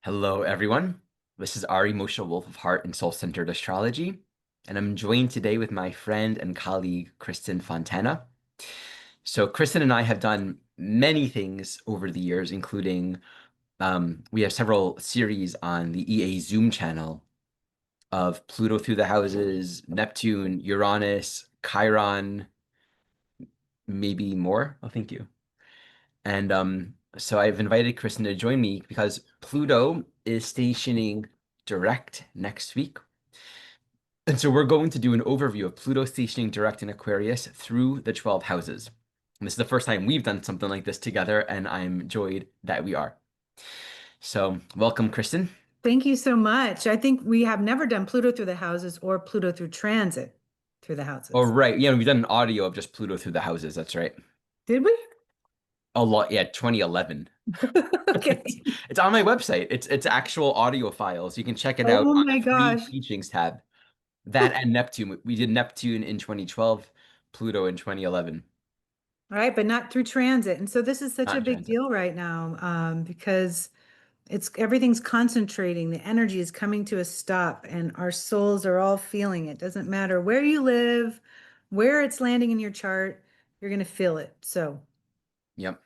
Hello, everyone. This is Ari Moshe Wolf of Heart and Soul-Centered Astrology, and I'm joined today with my friend and colleague, Kristin Fontana. So, Kristin and I have done many things over the years, including we have several series on the EA Zoom channel of Pluto through the houses, Neptune, Uranus, Chiron, maybe more. Oh, thank you. And so I've invited Kristin to join me because Pluto is stationing direct next week. And so we're going to do an overview of Pluto stationing direct in Aquarius through the 12 houses. And this is the first time we've done something like this together, and I'm joyed that we are. So welcome, Kristin. Thank you so much. I think we have never done Pluto through the houses or Pluto through transit through the Oh, houses. right. Yeah, we've done an audio of just Pluto through the houses. That's right. Did we? A lot. Yeah, 2011. Okay. It's on my website. It's actual audio files. You can check it out Oh on my the free gosh. teachings tab. That and Neptune. We did Neptune in 2012, Pluto in 2011. All right, but not through transit. And so this is such Not a in big transit. deal right now, because it's everything's concentrating. The energy is coming to a stop, and our souls are all feeling it. Doesn't matter where you live, where it's landing in your chart, you're going to feel it. So, Yep.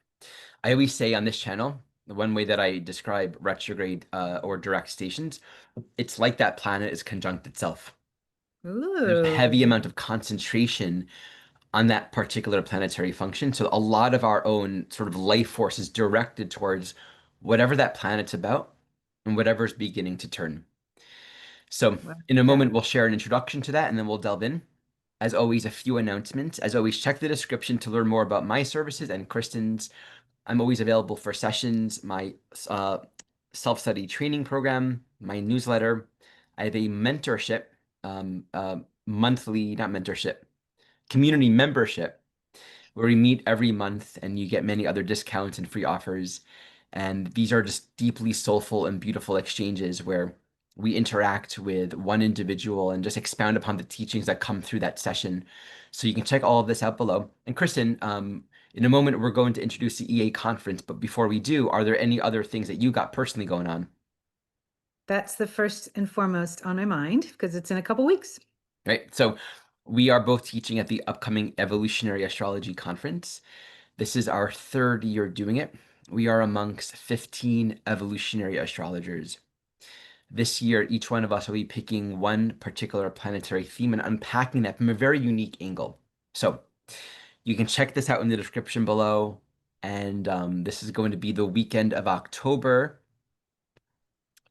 I always say on this channel, the one way that I describe retrograde or direct stations, it's like that planet is conjunct itself. There's a heavy ooh, amount of concentration on that particular planetary function. So a lot of our own sort of life force is directed towards whatever that planet's about and whatever's beginning to turn. So well, in a yeah. moment, we'll share an introduction to that and then we'll delve in. As always, a few announcements. As always, check the description to learn more about my services and Kristin's. I'm always available for sessions, my uh, self-study training program, my newsletter. I have a mentorship, monthly, not mentorship, community membership where we meet every month and you get many other discounts and free offers. And these are just deeply soulful and beautiful exchanges where we interact with one individual and just expound upon the teachings that come through that session. So you can check all of this out below. And Kristin, in a moment, we're going to introduce the EA conference. But before we do, are there any other things that you got personally going on? That's the first and foremost on my mind because it's in a couple weeks. Right. So we are both teaching at the upcoming Evolutionary Astrology Conference. This is our third year doing it. We are amongst 15 evolutionary astrologers. This year, each one of us will be picking one particular planetary theme and unpacking that from a very unique angle. So you can check this out in the description below. And this is going to be the weekend of October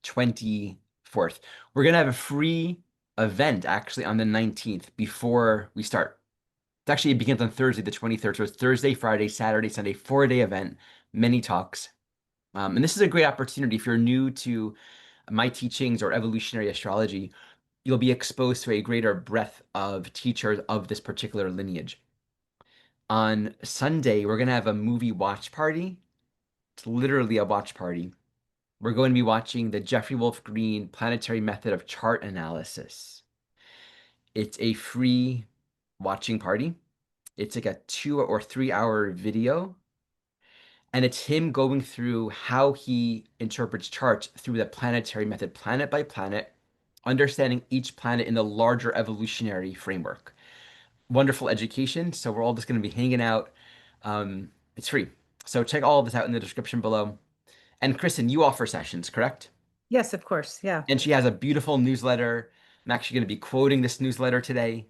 24th. We're going to have a free event actually on the 19th before we start. It begins on Thursday, the 23rd. So it's Thursday, Friday, Saturday, Sunday, 4-day event, many talks. And this is a great opportunity if you're new to my teachings or evolutionary astrology, you'll be exposed to a greater breadth of teachers of this particular lineage. On Sunday, we're going to have a movie watch party. It's literally a watch party. We're going to be watching the Jeffrey Wolf Green Planetary Method of Chart Analysis. It's a free watching party. It's like a 2 or 3 hour video, and it's him going through how he interprets charts through the planetary method, planet by planet, understanding each planet in the larger evolutionary framework. Wonderful education. So we're all just going to be hanging out. It's free. So check all of this out in the description below. And Kristin, you offer sessions, correct? Yes, of course. Yeah. And she has a beautiful newsletter. I'm actually going to be quoting this newsletter today.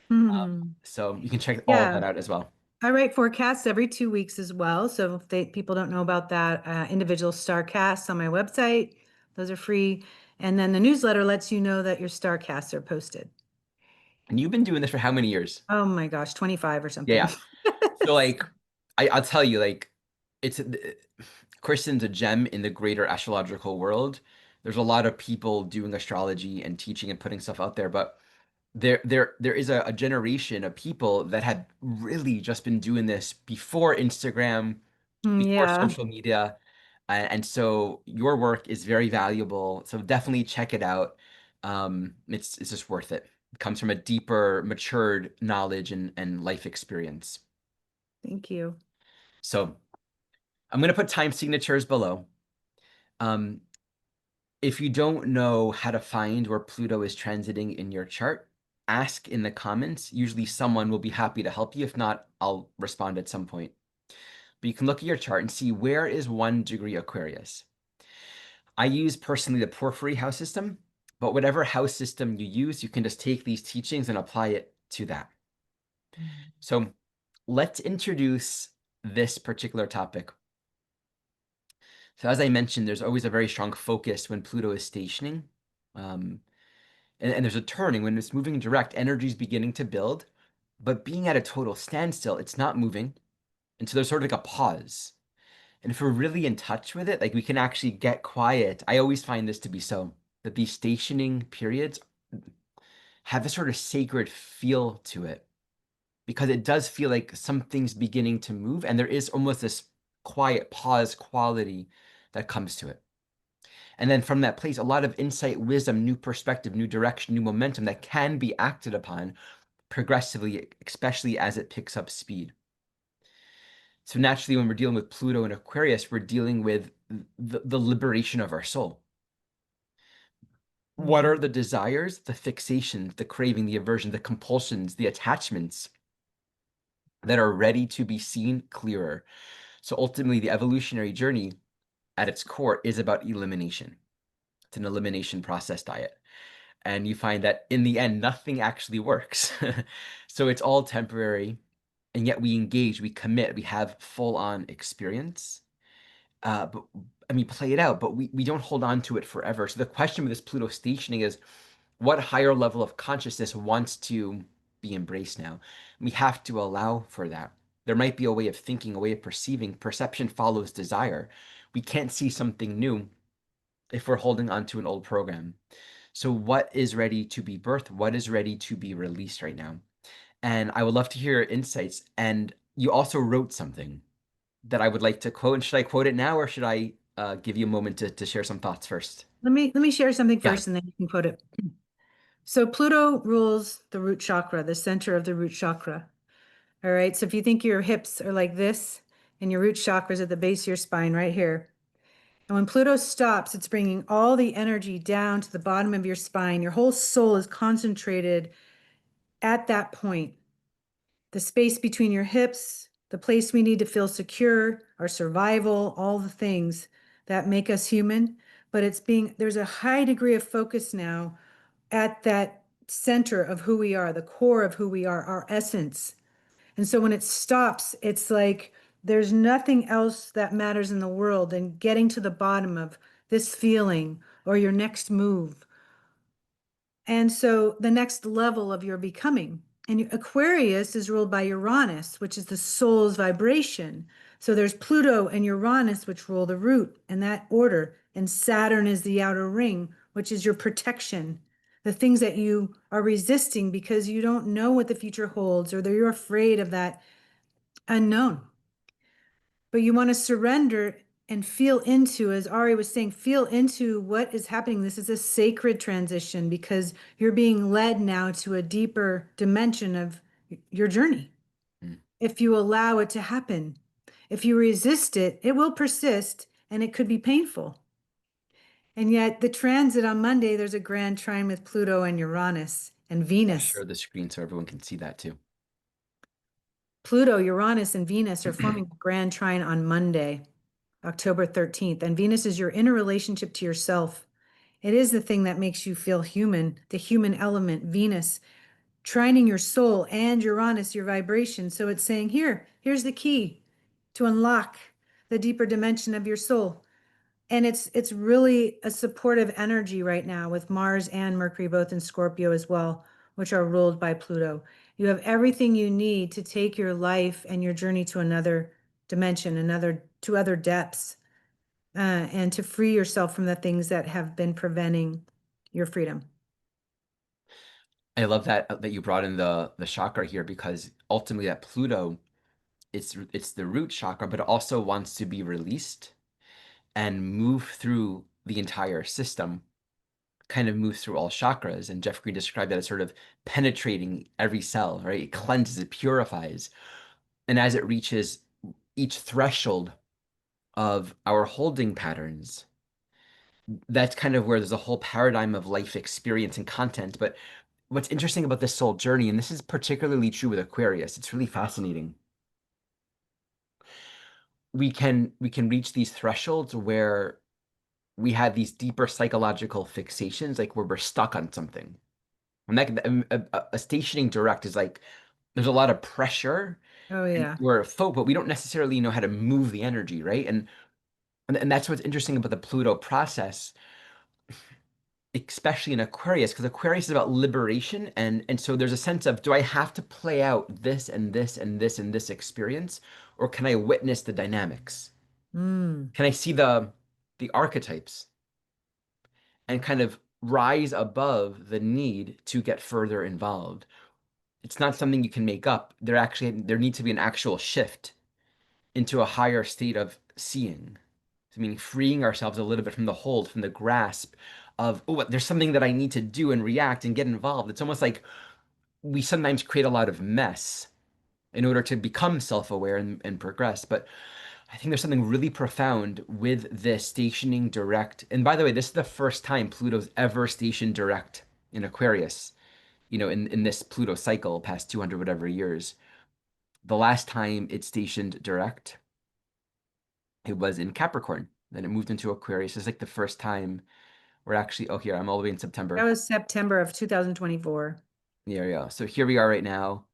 Hmm. So you can check all of Yeah. that out as well. I write forecasts every 2 weeks as well. So if people don't know about that, individual star casts on my website, those are free. And then the newsletter lets you know that your star casts are posted. And you've been doing this for how many years? Oh my gosh, 25 or Yeah, something. yeah. So like I'll tell you, like it's Kristin's a gem in the greater astrological world. There's a lot of people doing astrology and teaching and putting stuff out there, but there is a generation of people that had really just been doing this before Instagram, before Yeah, social media. And so your work is very valuable. So definitely check it out. It's just worth it. It comes from a deeper, matured knowledge and life experience. thank you. So I'm going to put time signatures below. Um, If you don't know how to find where Pluto is transiting in your chart, ask in the comments. Usually someone will be happy to help you. If not, I'll respond at some point. But you can look at your chart and see where is 1 degree Aquarius. I use personally the porphyry house system, but whatever house system you use, you can just take these teachings and apply it to that. So let's introduce this particular topic. So as I mentioned, there's always a very strong focus when Pluto is stationing. Um, and there's a turning when it's moving direct, energy is beginning to build, but being at a total standstill, it's not moving. And so there's sort of like a pause. And if we're really in touch with it, like we can actually get quiet. I always find this to be so, that these stationing periods have a sort of sacred feel to it because it does feel like something's beginning to move, and there is almost this quiet pause quality that comes to it. And then from that place, a lot of insight, wisdom, new perspective, new direction, new momentum that can be acted upon progressively, especially as it picks up speed. So naturally, when we're dealing with Pluto and Aquarius, we're dealing with the liberation of our soul. What Mhm. are the desires, the fixations, the craving, the aversion, the compulsions, the attachments that are ready to be seen clearer? So ultimately, the evolutionary journey at its core is about elimination. It's an elimination process diet. And you find that in the end, nothing actually works. So it's all temporary. And yet we engage, we commit, we have full on experience. But I mean, play it out, but we don't hold on to it forever. So the question with this Pluto stationing is what higher level of consciousness wants to be embraced now? We have to allow for that. There might be a way of thinking, a way of perceiving. Perception follows desire. We can't see something new if we're holding on to an old program. So, what is ready to be birthed? What is ready to be released right now? And I would love to hear your insights. And you also wrote something that I would like to quote. And should I quote it now or should I give you a moment to share some thoughts first? Let me share something Yeah. first and then you can quote it. So Pluto rules the root chakra, the center of the root chakra. All right. So if you think your hips are like this and your root chakra is at the base of your spine right here. And when Pluto stops, it's bringing all the energy down to the bottom of your spine. Your whole soul is concentrated at that point. The space between your hips, the place we need to feel secure, our survival, all the things that make us human. But there's a high degree of focus now at that center of who we are, the core of who we are, our essence. And so when it stops, it's like there's nothing else that matters in the world than getting to the bottom of this feeling or your next move. And so the next level of your becoming. And Aquarius is ruled by Uranus, which is the soul's vibration. So there's Pluto and Uranus, which rule the root in that order. And Saturn is the outer ring, which is your protection, the things that you are resisting because you don't know what the future holds or that you're afraid of that unknown. But you want to surrender and feel into, as Ari was saying, feel into what is happening. This is a sacred transition because you're being led now to a deeper dimension of your journey. Mm. If you allow it to happen, if you resist it, it will persist and it could be painful. And yet, the transit on Monday, there's a grand trine with Pluto and Uranus and I'll Venus. share the screen so everyone can see that too. Pluto, Uranus, and Venus are forming a grand trine on Monday, October 13th. And Venus is your inner relationship to yourself. It is the thing that makes you feel human, the human element, Venus, trining your soul and Uranus, your vibration. So it's saying, here's the key to unlock the deeper dimension of your soul. And it's really a supportive energy right now with Mars and Mercury both in Scorpio as well, which are ruled by Pluto. You have everything you need to take your life and your journey to another dimension, to other depths, and to free yourself from the things that have been preventing your freedom. I love that you brought in the chakra here because ultimately that Pluto, it's the root chakra, but it also wants to be released and move through the entire system, kind of moves through all chakras. And Jeff Green described that as sort of penetrating every cell, right? It cleanses, it purifies. And as it reaches each threshold of our holding patterns, that's kind of where there's a whole paradigm of life experience and content. But what's interesting about this soul journey, and this is particularly true with Aquarius, it's really fascinating. We can reach these thresholds where we have these deeper psychological fixations, like where we're stuck on something. And a stationing direct is like there's a lot of pressure Oh and yeah. we're a folk, but we don't necessarily know how to move the energy, right? And that's what's interesting about the Pluto process, especially in Aquarius, because Aquarius is about liberation, and so there's a sense of, do I have to play out this and this and this and this experience, or can I witness the dynamics? Mm. Can I see the archetypes and kind of rise above the need to get further involved? It's not something you can make up. There needs to be an actual shift into a higher state of seeing. So meaning freeing ourselves a little bit from the hold, from the grasp of, oh, there's something that I need to do and react and get involved. It's almost like we sometimes create a lot of mess in order to become self-aware and progress. But I think there's something really profound with this stationing direct. And by the way, this is the first time Pluto's ever stationed direct in Aquarius, in this Pluto cycle, past 200 whatever years. The last time it stationed direct, it was in Capricorn. Then it moved into Aquarius. It's like the first time we're actually, oh, here, I'm all the way in That September. was September of 2024. There we go. So here we are right now.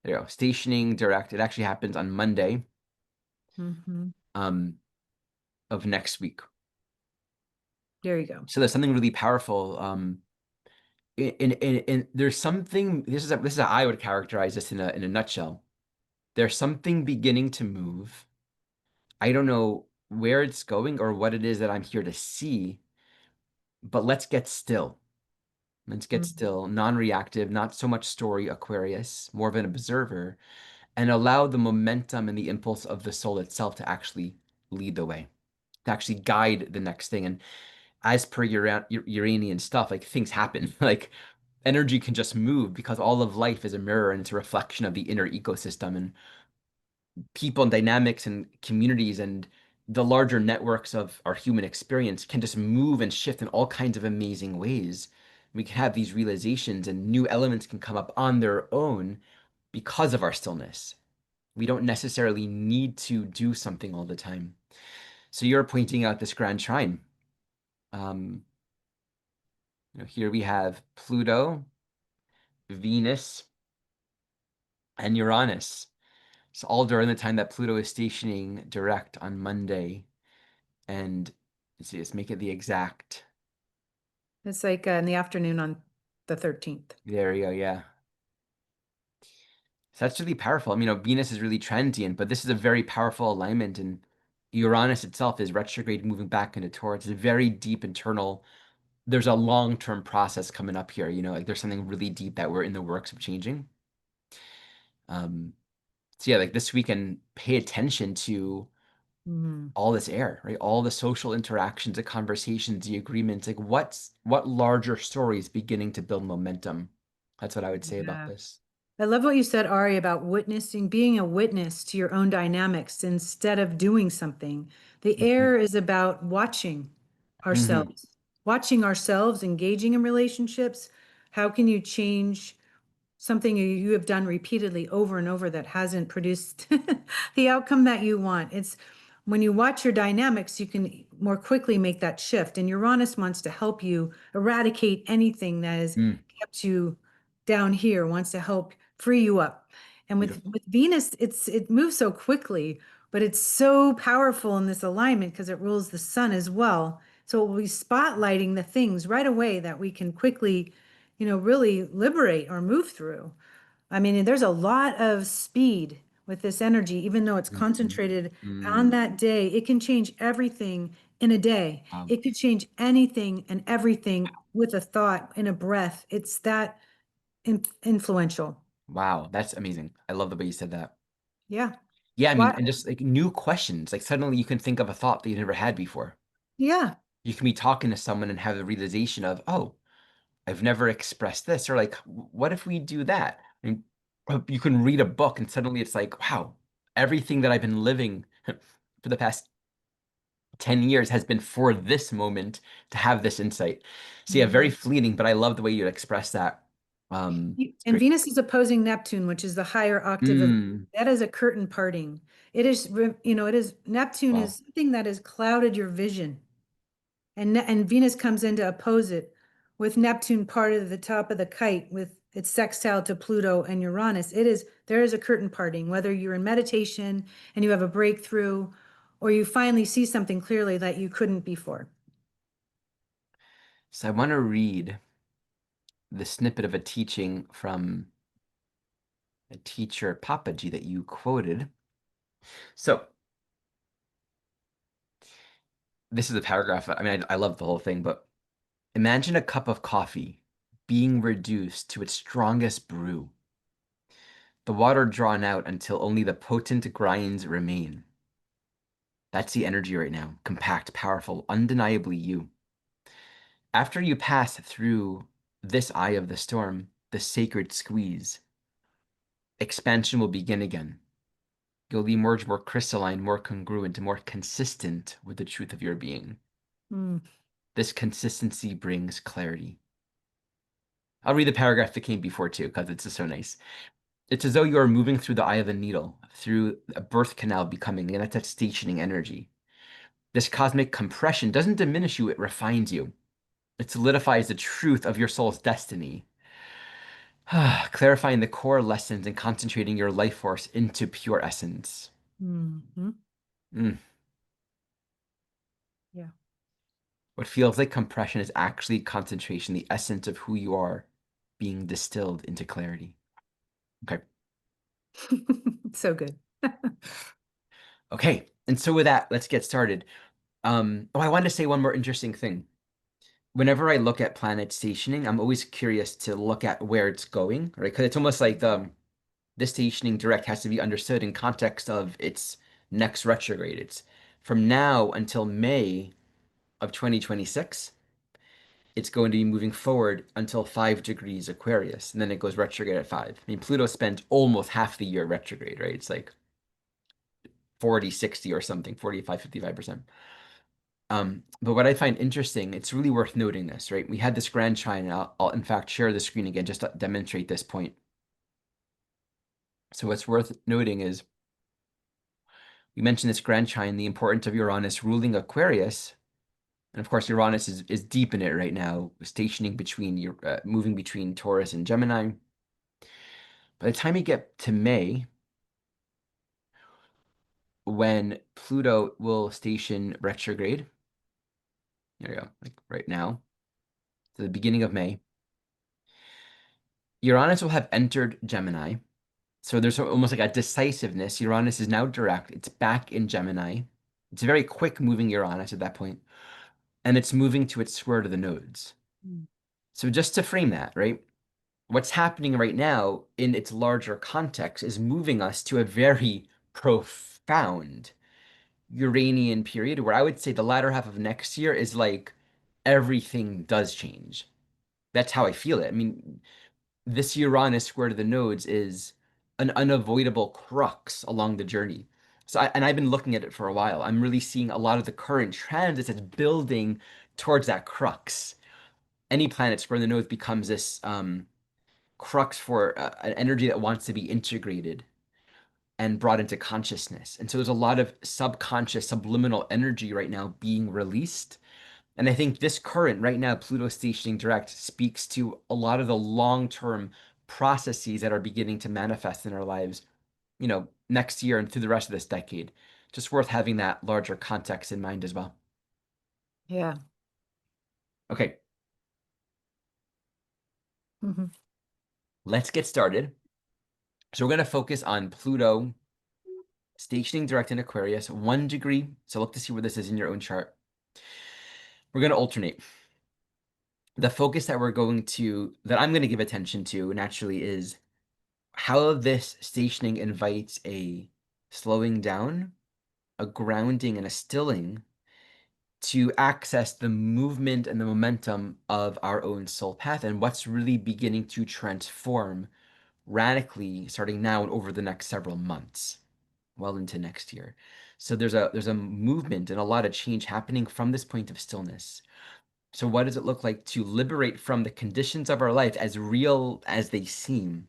There you go. Stationing direct. It actually happens on Monday Hmm. um, of next week. There you go. So there's something really powerful. There's something, this is how I would characterize this in a nutshell. There's something beginning to move. I don't know where it's going or what it is that I'm here to see, but let's get still. Let's get Mm. still, non-reactive, not so much story Aquarius, more of an observer, and allow the momentum and the impulse of the soul itself to actually lead the way, to actually guide the next thing. And as per Uranian stuff, like things happen, like energy can just move because all of life is a mirror and it's a reflection of the inner ecosystem. And people and dynamics and communities and the larger networks of our human experience can just move and shift in all kinds of amazing ways. We can have these realizations and new elements can come up on their own because of our stillness. We don't necessarily need to do something all the time. So you're pointing out this grand trine. Um, here we have Pluto, Venus, and Uranus. So all during the time that Pluto is stationing direct on Monday. And let's see, let's make it the exact. It's like in the afternoon on the 13th. There we go. Yeah. So that's really powerful. I mean, Venus is really transient, but this is a very powerful alignment. And Uranus itself is retrograde moving back into Taurus. It's a very deep internal. There's a long-term process coming up here. Like there's something really deep that we're in the works of changing. Um, so yeah, like this weekend, pay attention to Hmm. all this air, right? All the social interactions, the conversations, the agreements, like what larger story is beginning to build momentum? That's what I would say about Yeah. this. I love what you said, Ari, about witnessing, being a witness to your own dynamics instead of doing something. The Hmm. air is about Hmm. watching ourselves, engaging in relationships. How can you change something you have done repeatedly over and over that hasn't produced the outcome that you want? It's when you watch your dynamics, you can more quickly make that shift. And Uranus wants to help you eradicate anything that has Mm, kept you down here, wants to help free you up. And with beautiful. with Venus, it moves so quickly, but it's so powerful in this alignment because it rules the sun as well. So we'll be spotlighting the things right away that we can quickly, really liberate or move through. I mean, there's a lot of speed with this energy, even though it's Mhm. concentrated on Mm, that day. It can change everything in a day. wow. It could change anything and everything with a thought, in a breath. It's that influential. Wow, that's amazing. I love the way you said that. Yeah. Yeah, I mean, What? and just like new questions, like suddenly you can think of a thought that you never had before. Yeah. You can be talking to someone and have the realization of, oh, I've never expressed this, or like, what if we do that? And you can read a book and suddenly it's like, wow, everything that I've been living for the past 10 years has been for this moment to have this insight. So yeah, very Mhm. fleeting, but I love the way you express that. It's And great. Venus is opposing Neptune, which is the higher octave of Mm, that is a curtain parting. It is, it is Neptune wow. is something that has clouded your vision. And Venus comes in to oppose it with Neptune part of the top of the kite with its sextile to Pluto and Uranus. There is a curtain parting, whether you're in meditation and you have a breakthrough or you finally see something clearly that you couldn't before. So I want to read the snippet of a teaching from a teacher, Papaji, that you quoted. So this is a paragraph. I mean, I love the whole thing, but imagine a cup of coffee being reduced to its strongest brew, the water drawn out until only the potent grinds remain. That's the energy right now. Compact, powerful, undeniably you. After you pass through this eye of the storm, the sacred squeeze, expansion will begin again. You'll emerge more crystalline, more congruent, and more consistent with the truth of your being. Mm, This consistency brings clarity. I'll read the paragraph that came before too, because it's just so nice. It's as though you are moving through the eye of a needle, through a birth canal becoming, and that's that stationing energy. This cosmic compression doesn't diminish you, it refines you. It solidifies the truth of your soul's destiny, clarifying the core lessons and concentrating your life force into pure essence. mhm. Mm. Yeah. What feels like compression is actually concentration, the essence of who you are being distilled into clarity. Okay. So good. Okay. And so with that, let's get started. I wanted to say one more interesting thing. Whenever I look at planet stationing, I'm always curious to look at where it's going, right? Because it's almost like this stationing direct has to be understood in context of its next retrograde. It's from now until May of 2026. It's going to be moving forward until 5 degrees Aquarius, and then it goes retrograde at 5. I mean, Pluto spent almost half the year retrograde, right? It's like 40, 60 or something, 45, 55%. But what I find interesting, it's really worth noting this, right? We had this grand trine, and I'll in fact share the screen again just to demonstrate this point. So what's worth noting is we mentioned this grand trine, the importance of Uranus ruling Aquarius, and of course Uranus is deep in it right now, stationing between your moving between Taurus and Gemini. By the time you get to May, when Pluto will station retrograde, there you go, like right now, to the beginning of May, Uranus will have entered Gemini. So there's almost like a decisiveness. Uranus is now direct. It's back in Gemini. It's a very quick moving Uranus at that point, and it's moving to its square to the nodes. Mm, So just to frame that, right? What's happening right now in its larger context is moving us to a very profound Uranian period where I would say the latter half of next year is like everything does change. That's how I feel it. I mean, this Uranus square to the nodes is an unavoidable crux along the journey. And I've been looking at it for a while. I'm really seeing a lot of the current transits that's building towards that crux. Any planet square in the nodes becomes this crux for an energy that wants to be integrated and brought into consciousness. And so there's a lot of subconscious, subliminal energy right now being released. And I think this current right now, Pluto stationing direct, speaks to a lot of the long-term processes that are beginning to manifest in our lives, next year and through the rest of this decade. Just worth having that larger context in mind as well. Yeah. Okay, Mhm. let's get started. So we're going to focus on Pluto stationing direct in Aquarius, 1 degree. So look to see where this is in your own chart. We're going to alternate. The focus that I'm going to give attention to naturally is how this stationing invites a slowing down, a grounding, and a stilling to access the movement and the momentum of our own soul path and what's really beginning to transform radically starting now and over the next several months, well into next year. So there's a movement and a lot of change happening from this point of stillness. So what does it look like to liberate from the conditions of our life, as real as they seem,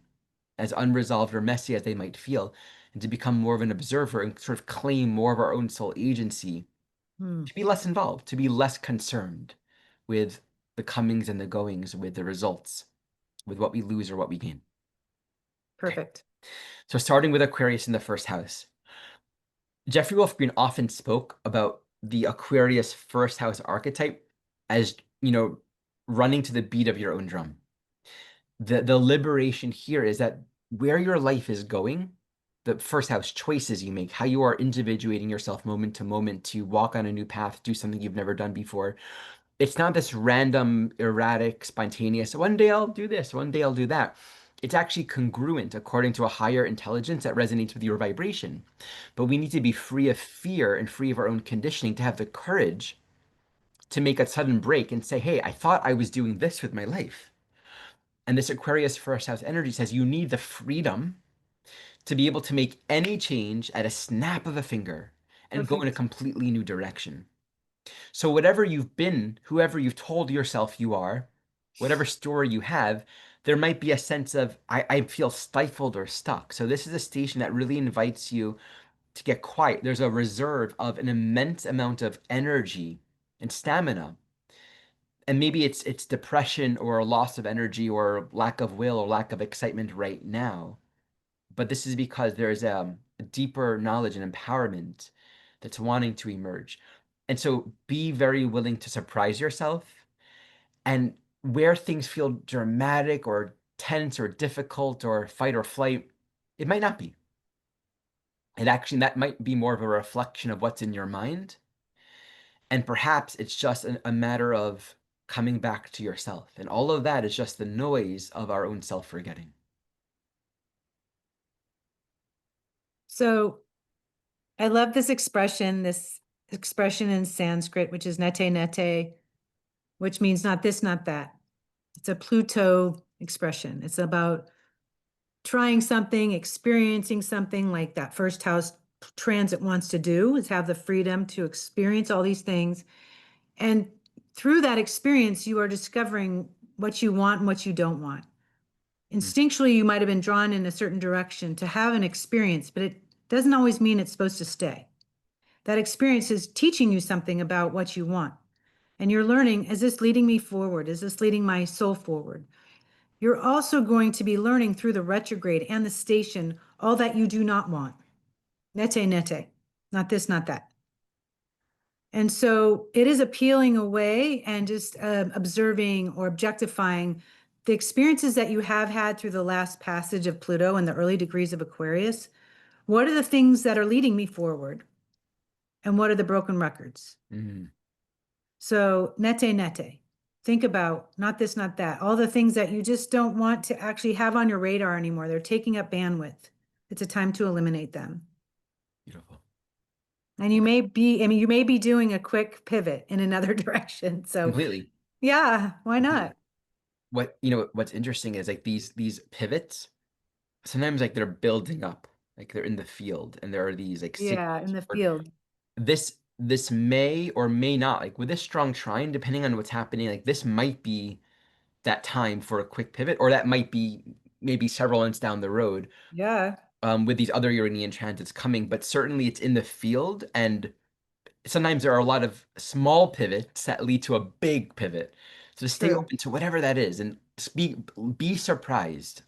as unresolved or messy as they might feel, and to become more of an observer and sort of claim more of our own soul agency, Hmm, to be less involved, to be less concerned with the comings and the goings, with the results, with what we lose or what we gain. Okay. perfect. So starting with Aquarius in the first house. Jeffrey Wolf Green often spoke about the Aquarius first house archetype as, running to the beat of your own drum. The liberation here is that where your life is going, the first house choices you make, how you are individuating yourself moment to moment to walk on a new path, do something you've never done before. It's not this random, erratic, spontaneous, one day I'll do this, one day I'll do that. It's actually congruent according to a higher intelligence that resonates with your vibration. But we need to be free of fear and free of our own conditioning to have the courage to make a sudden break and say, hey, I thought I was doing this with my life. And this Aquarius first house energy says you need the freedom to be able to make any change at a snap of a finger and go in a Perfect. completely new direction. So, whatever you've been, whoever you've told yourself you are, whatever story you have, there might be a sense of, I feel stifled or stuck. So, this is a station that really invites you to get quiet. There's a reserve of an immense amount of energy and stamina. And maybe it's depression or a loss of energy or lack of will or lack of excitement right now. But this is because there's a deeper knowledge and empowerment that's wanting to emerge. And so be very willing to surprise yourself, and where things feel dramatic or tense or difficult or fight or flight, it might not be. And actually, that might be more of a reflection of what's in your mind. And perhaps it's just a matter of coming back to yourself. And all of that is just the noise of our own self forgetting. So I love this expression in Sanskrit, which is nete nete, which means not this, not that. It's a Pluto expression. It's about trying something, experiencing something like that first house transit wants to do, is have the freedom to experience all these things. And through that experience, you are discovering what you want and what you don't want. Mm, Instinctually, you might have been drawn in a certain direction to have an experience, but it doesn't always mean it's supposed to stay. That experience is teaching you something about what you want. And you're learning, is this leading me forward? Is this leading my soul forward? You're also going to be learning through the retrograde and the station all that you do not want. Nete, nete, not this, not that. And so it is a peeling away and just observing or objectifying the experiences that you have had through the last passage of Pluto and the early degrees of Aquarius. What are the things that are leading me forward? And what are the broken records? mm, So nete, nete. Think about not this, not that. All the things that you just don't want to actually have on your radar anymore. They're taking up bandwidth. It's a time to eliminate them. beautiful. And you Okay. may be, I mean, you may be doing a quick pivot in another direction. So Completely. yeah, why Completely. not? What's interesting is like these pivots, sometimes like they're building up, like they're in the field, and there are these like Yeah, in signals the or field. this may or may not, like with this strong trine, depending on what's happening, like this might be that time for a quick pivot, or that might be maybe several months down the road, Yeah, with these other Uranian transits coming. But certainly it's in the field, and sometimes there are a lot of small pivots that lead to a big pivot. So stay true. open to whatever that is, and be surprised.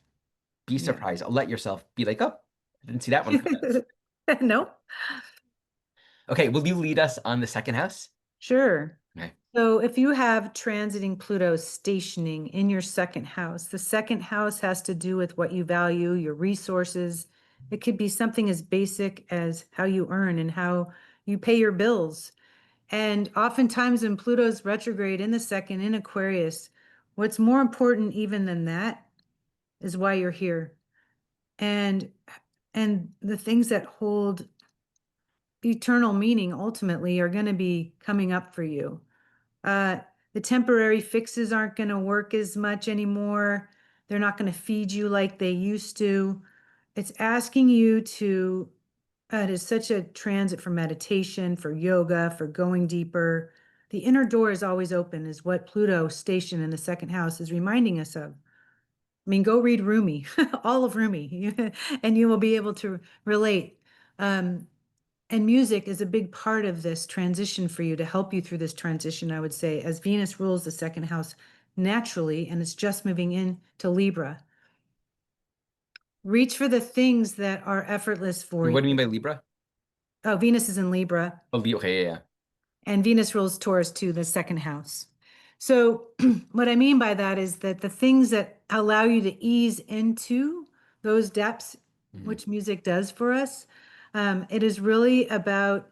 Be Yeah. surprised. Let yourself be like, oh, I didn't see that one coming. Nope. Okay, will you lead us on the second house? Sure. Okay. So if you have transiting Pluto stationing in your second house, the second house has to do with what you value, your resources. It could be something as basic as how you earn and how you pay your bills. And oftentimes in Pluto's retrograde in the second in Aquarius, what's more important even than that is why you're here. And the things that hold eternal meaning ultimately are going to be coming up for you. Uh, the temporary fixes aren't going to work as much anymore. They're not going to feed you like they used to. It's asking you to It is such a transit for meditation, for yoga, for going deeper. The inner door is always open, is what Pluto station in the second house is reminding us of. I mean, go read Rumi, all of Rumi, and you will be able to relate. Um, and music is a big part of this transition for you to help you through this transition, I would say, as Venus rules the second house naturally, and it's just moving into Libra. Reach for the things that are effortless for And what do you you. mean by Libra? Oh, Venus is in Libra, Oh, okay, yeah, and Venus rules Taurus too, the second house. So, what I mean by that is that the things that allow you to ease into those depths, yeah. which music does for us, it is really about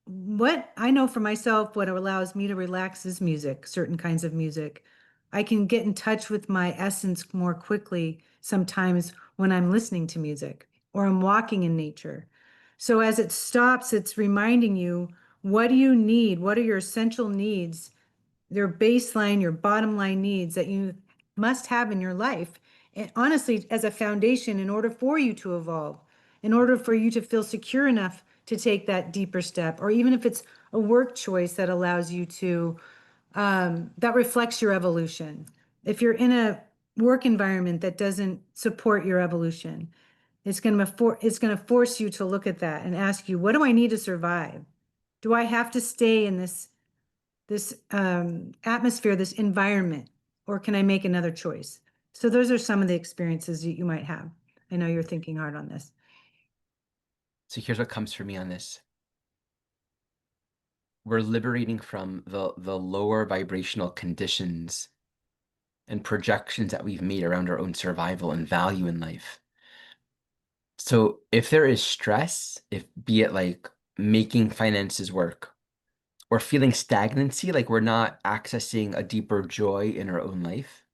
what I know for myself. What allows me to relax is music, certain kinds of music. I can get in touch with my essence more quickly sometimes when I'm listening to music or I'm walking in nature. So as it stops, it's reminding you, what do you need? What are your essential needs, your baseline, your bottom line needs that you must have in your life? And honestly, as a foundation, in order for you to evolve, in order for you to feel secure enough to take that deeper step, or even if it's a work choice that allows you to, that reflects your evolution. If you're in a work environment that doesn't support your evolution, it's going to force you to look at that and ask you, what do I need to survive? Do I have to stay in this atmosphere, this environment, or can I make another choice? So those are some of the experiences you might have. I know you're thinking hard on this. So here's what comes for me on this. We're liberating from the lower vibrational conditions and projections that we've made around our own survival and value in life. So if there is stress, if be it like making finances work or feeling stagnancy, like we're not accessing a deeper joy in our own life,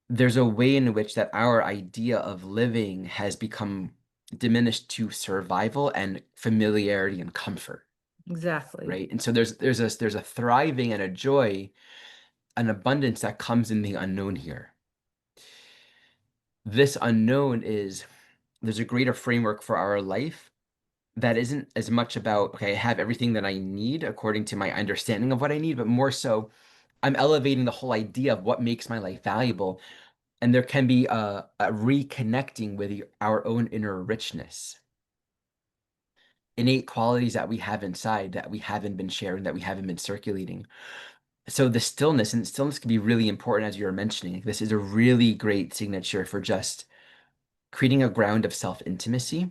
there's a way in which that our idea of living has become diminished to survival and familiarity and comfort, Exactly. right? And so there's a thriving and a joy, an abundance that comes in the unknown here. This unknown is there's a greater framework for our life that isn't as much about, okay, I have everything that I need according to my understanding of what I need, but more so I'm elevating the whole idea of what makes my life valuable. And there can be a reconnecting with our own inner richness, innate qualities that we have inside that we haven't been sharing, that we haven't been circulating. So the stillness, and stillness can be really important as you were mentioning. Like, this is a really great signature for just creating a ground of self-intimacy,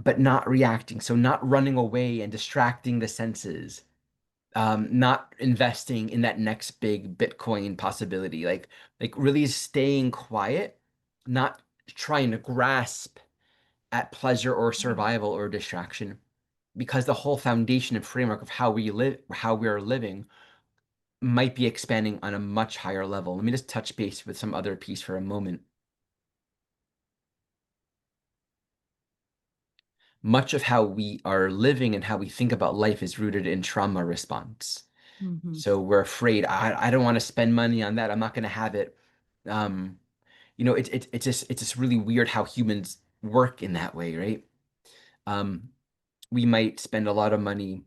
but not reacting. So not running away and distracting the senses, not investing in that next big Bitcoin possibility, like really staying quiet, not trying to grasp at pleasure or survival or distraction, because the whole foundation and framework of how we live, how we are living, might be expanding on a much higher level. Let me just touch base with some other piece for a moment. Much of how we are living and how we think about life is rooted in trauma response. Mhm. So we're afraid, I don't want to spend money on that. I'm not going to have it. Um, it's just really weird how humans work in that way, right? Um, we might spend a lot of money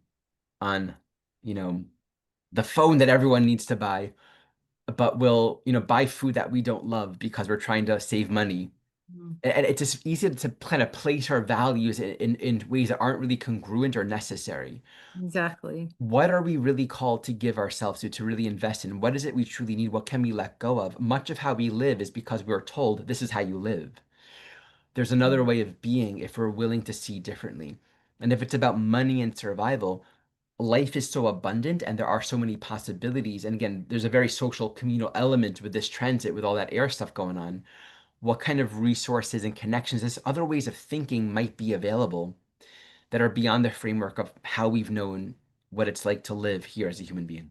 on, you know, the phone that everyone needs to buy, but we'll, buy food that we don't love because we're trying to save money. Mhm. And it's just easy to kind of place our values in ways that aren't really congruent or necessary. Exactly. What are we really called to give ourselves to really invest in? What is it we truly need? What can we let go of? Much of how we live is because we're told this is how you live. There's another way of being if we're willing to see differently. And if it's about money and survival, life is so abundant and there are so many possibilities. And again, there's a very social communal element with this transit, with all that air stuff going on. What kind of resources and connections, there's other ways of thinking might be available that are beyond the framework of how we've known what it's like to live here as a human being.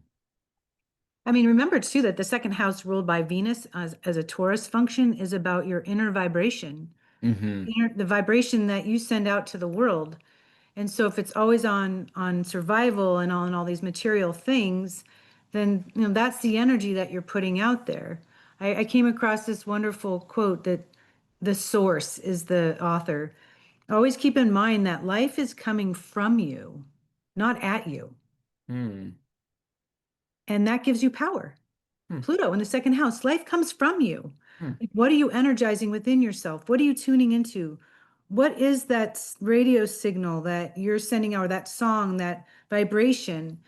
I mean, remember too that the second house ruled by Venus as a Taurus function is about your inner vibration, Hmm. the vibration that you send out to the world. And so if it's always on survival and on all these material things, then that's the energy that you're putting out there. I came across this wonderful quote that the source is the author. Always keep in mind that life is coming from you, not at you. Hmm. And that gives you power. Hmm. Pluto in the second house, life comes from you. Hmm. Like, what are you energizing within yourself? What are you tuning into? What is that radio signal that you're sending out, or that song, that vibration?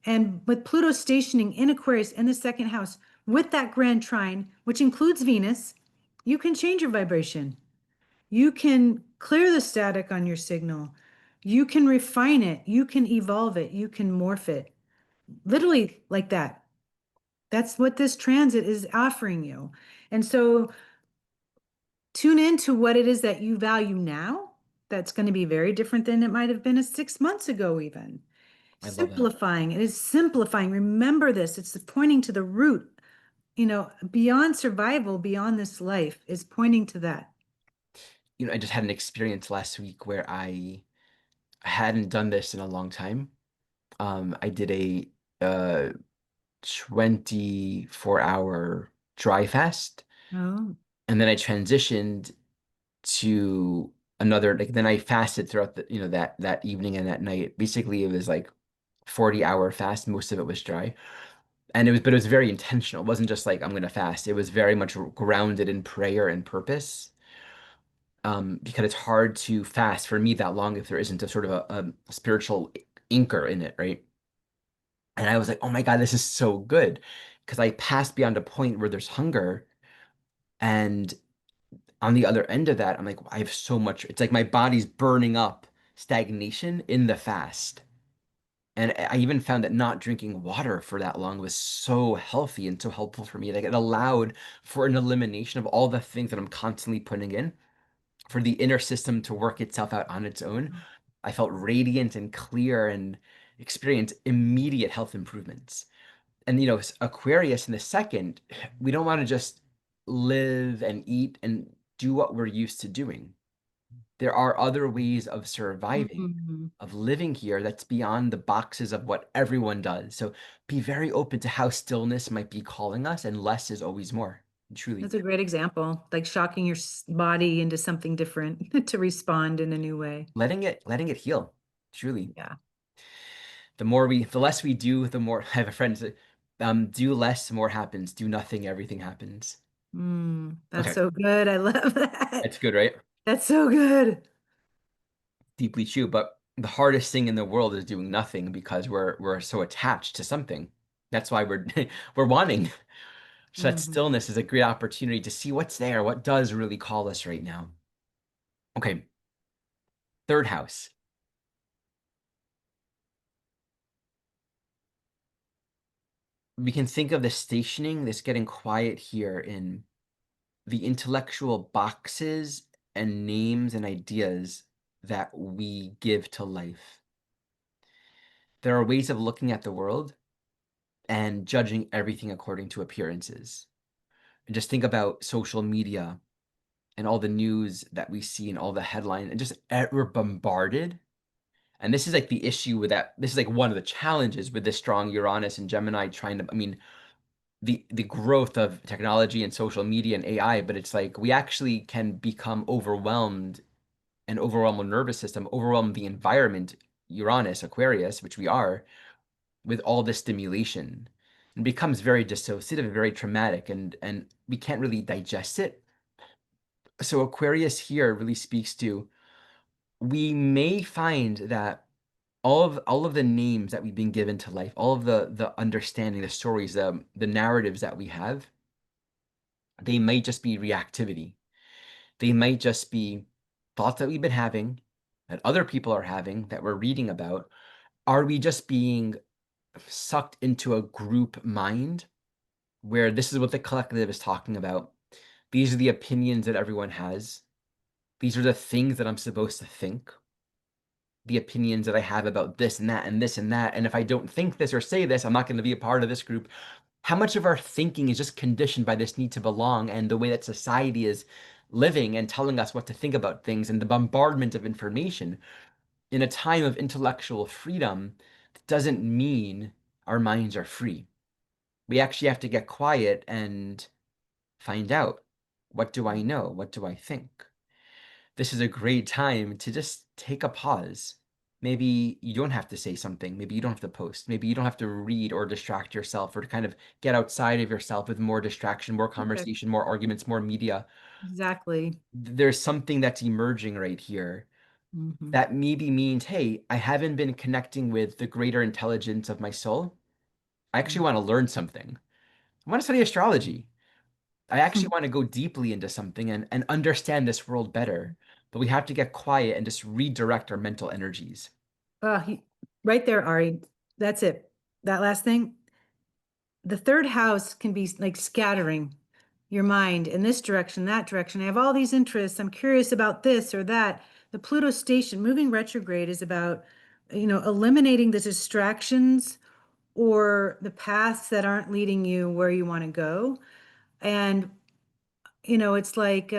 And with Pluto stationing in Aquarius in the second house, with that grand trine, which includes Venus, you can change your vibration. You can clear the static on your signal. You can refine it. You can evolve it. You can morph it. Literally like that. That's what this transit is offering you. And so tune into what it is that you value now. That's going to be very different than it might have been 6 months ago, even. I love that. Simplifying. It is simplifying. Remember this. It's pointing to the root. Beyond survival, beyond this life is pointing to that. I just had an experience last week where I hadn't done this in a long time. I did a 24-hour dry fast, Oh. and then I transitioned to another, like then I fasted throughout that evening and that night. Basically, it was like 40-hour fast. Most of it was dry. And it was very intentional. It wasn't just like I'm gonna fast. It was very much grounded in prayer and purpose. Because it's hard to fast for me that long if there isn't a sort of a spiritual anchor in it, right? And I was like, oh my God, this is so good. Because I passed beyond a point where there's hunger. And on the other end of that, I'm like, I have so much. It's like my body's burning up stagnation in the fast. And I even found that not drinking water for that long was so healthy and so helpful for me. Like it allowed for an elimination of all the things that I'm constantly putting in, for the inner system to work itself out on its own. I felt radiant and clear and experienced immediate health improvements. And Aquarius in the second, we don't want to just live and eat and do what we're used to doing. There are other ways of surviving, Mhm. of living here that's beyond the boxes of what everyone does. So be very open to how stillness might be calling us, and less is always more, truly. That's a great example, like shocking your body into something different to respond in a new way. Letting it heal, truly. Yeah. The less we do, the more. I have a friend say, do less, more happens. Do nothing, everything happens. That's Okay, so good. I love that. that's good, right? That's so good. Deeply true. But the hardest thing in the world is doing nothing because we're so attached to something. That's why we're we're wanting. So that Mhm. stillness is a great opportunity to see what's there, what does really call us right now. Okay, third house. We can think of this stationing, this getting quiet here in the intellectual boxes and names and ideas that we give to life. There are ways of looking at the world and judging everything according to appearances. And just think about social media and all the news that we see and all the headlines, and just we're bombarded. And this is like the issue with that. This is like one of the challenges with this strong Uranus and Gemini trying to, I mean, the growth of technology and social media and AI, but it's like we actually can become overwhelmed and overwhelm the nervous system, overwhelm the environment, Uranus, Aquarius, which we are, with all this stimulation. It becomes very dissociative and very traumatic, and we can't really digest it. So Aquarius here really speaks to, we may find that all of the names that we've been given to life, all of the understanding, the stories, the narratives that we have, they might just be reactivity. They might just be thoughts that we've been having, that other people are having, that we're reading about. Are we just being sucked into a group mind where this is what the collective is talking about? These are the opinions that everyone has. These are the things that I'm supposed to think, the opinions that I have about this and that and this and that. And if I don't think this or say this, I'm not going to be a part of this group. How much of our thinking is just conditioned by this need to belong and the way that society is living and telling us what to think about things, and the bombardment of information in a time of intellectual freedom doesn't mean our minds are free. We actually have to get quiet and find out, what do I know? What do I think? this is a great time to just take a pause. Maybe you don't have to say something. Maybe you don't have to post. Maybe you don't have to read or distract yourself or to kind of get outside of yourself with more distraction, more Okay. conversation, more arguments, more media. Exactly. There's something that's emerging right here Hmm. that maybe means, hey, I haven't been connecting with the greater intelligence of my soul. I actually want to learn something. I want to study astrology. I actually want to go deeply into something and understand this world better. But we have to get quiet and just redirect our mental energies. Right there, Ari. That's it. That last thing. The third house can be like scattering your mind in this direction, that direction. I have all these interests. I'm curious about this or that. The Pluto station moving retrograde is about, eliminating the distractions or the paths that aren't leading you where you want to go. And, it's like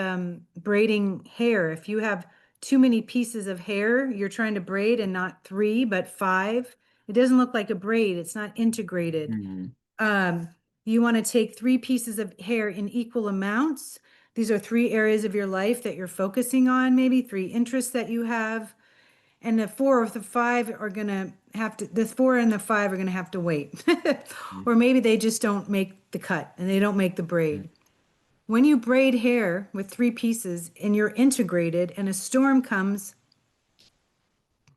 braiding hair. If you have too many pieces of hair, you're trying to braid and not three, but five. It doesn't look like a braid. It's not integrated. Mhm. Um, you want to take three pieces of hair in equal amounts. These are three areas of your life that you're focusing on, maybe three interests that you have. And the four or the five are going to have to, the four and the five are going to have to wait. Mhm. Or maybe they just don't make the cut and they don't make the braid. When you braid hair with three pieces and you're integrated and a storm comes,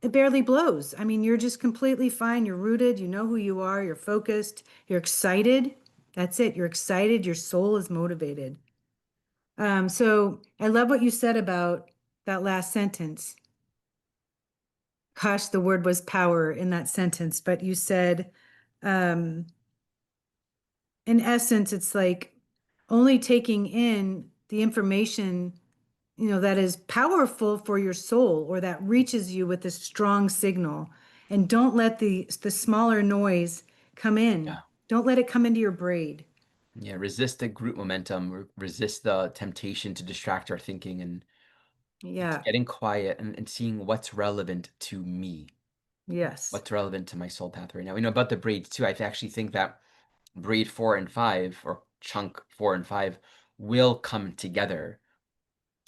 it barely blows. I mean, you're just completely fine. You're rooted. You know who you are. You're focused. You're excited. That's it. You're excited. Your soul is motivated. So I love what you said about that last sentence. Gosh, the word was power in that sentence, but you said, um, in essence, it's like only taking in the information, that is powerful for your soul or that reaches you with a strong signal. And don't let the smaller noise come in. Yeah. Don't let it come into your braid. Yeah. Resist the group momentum, resist the temptation to distract our thinking and just Yeah. getting quiet and seeing what's relevant to me, Yes. what's relevant to my soul path right now. About the braids too, I actually think that braid 4 and 5 or chunk 4 and 5 will come together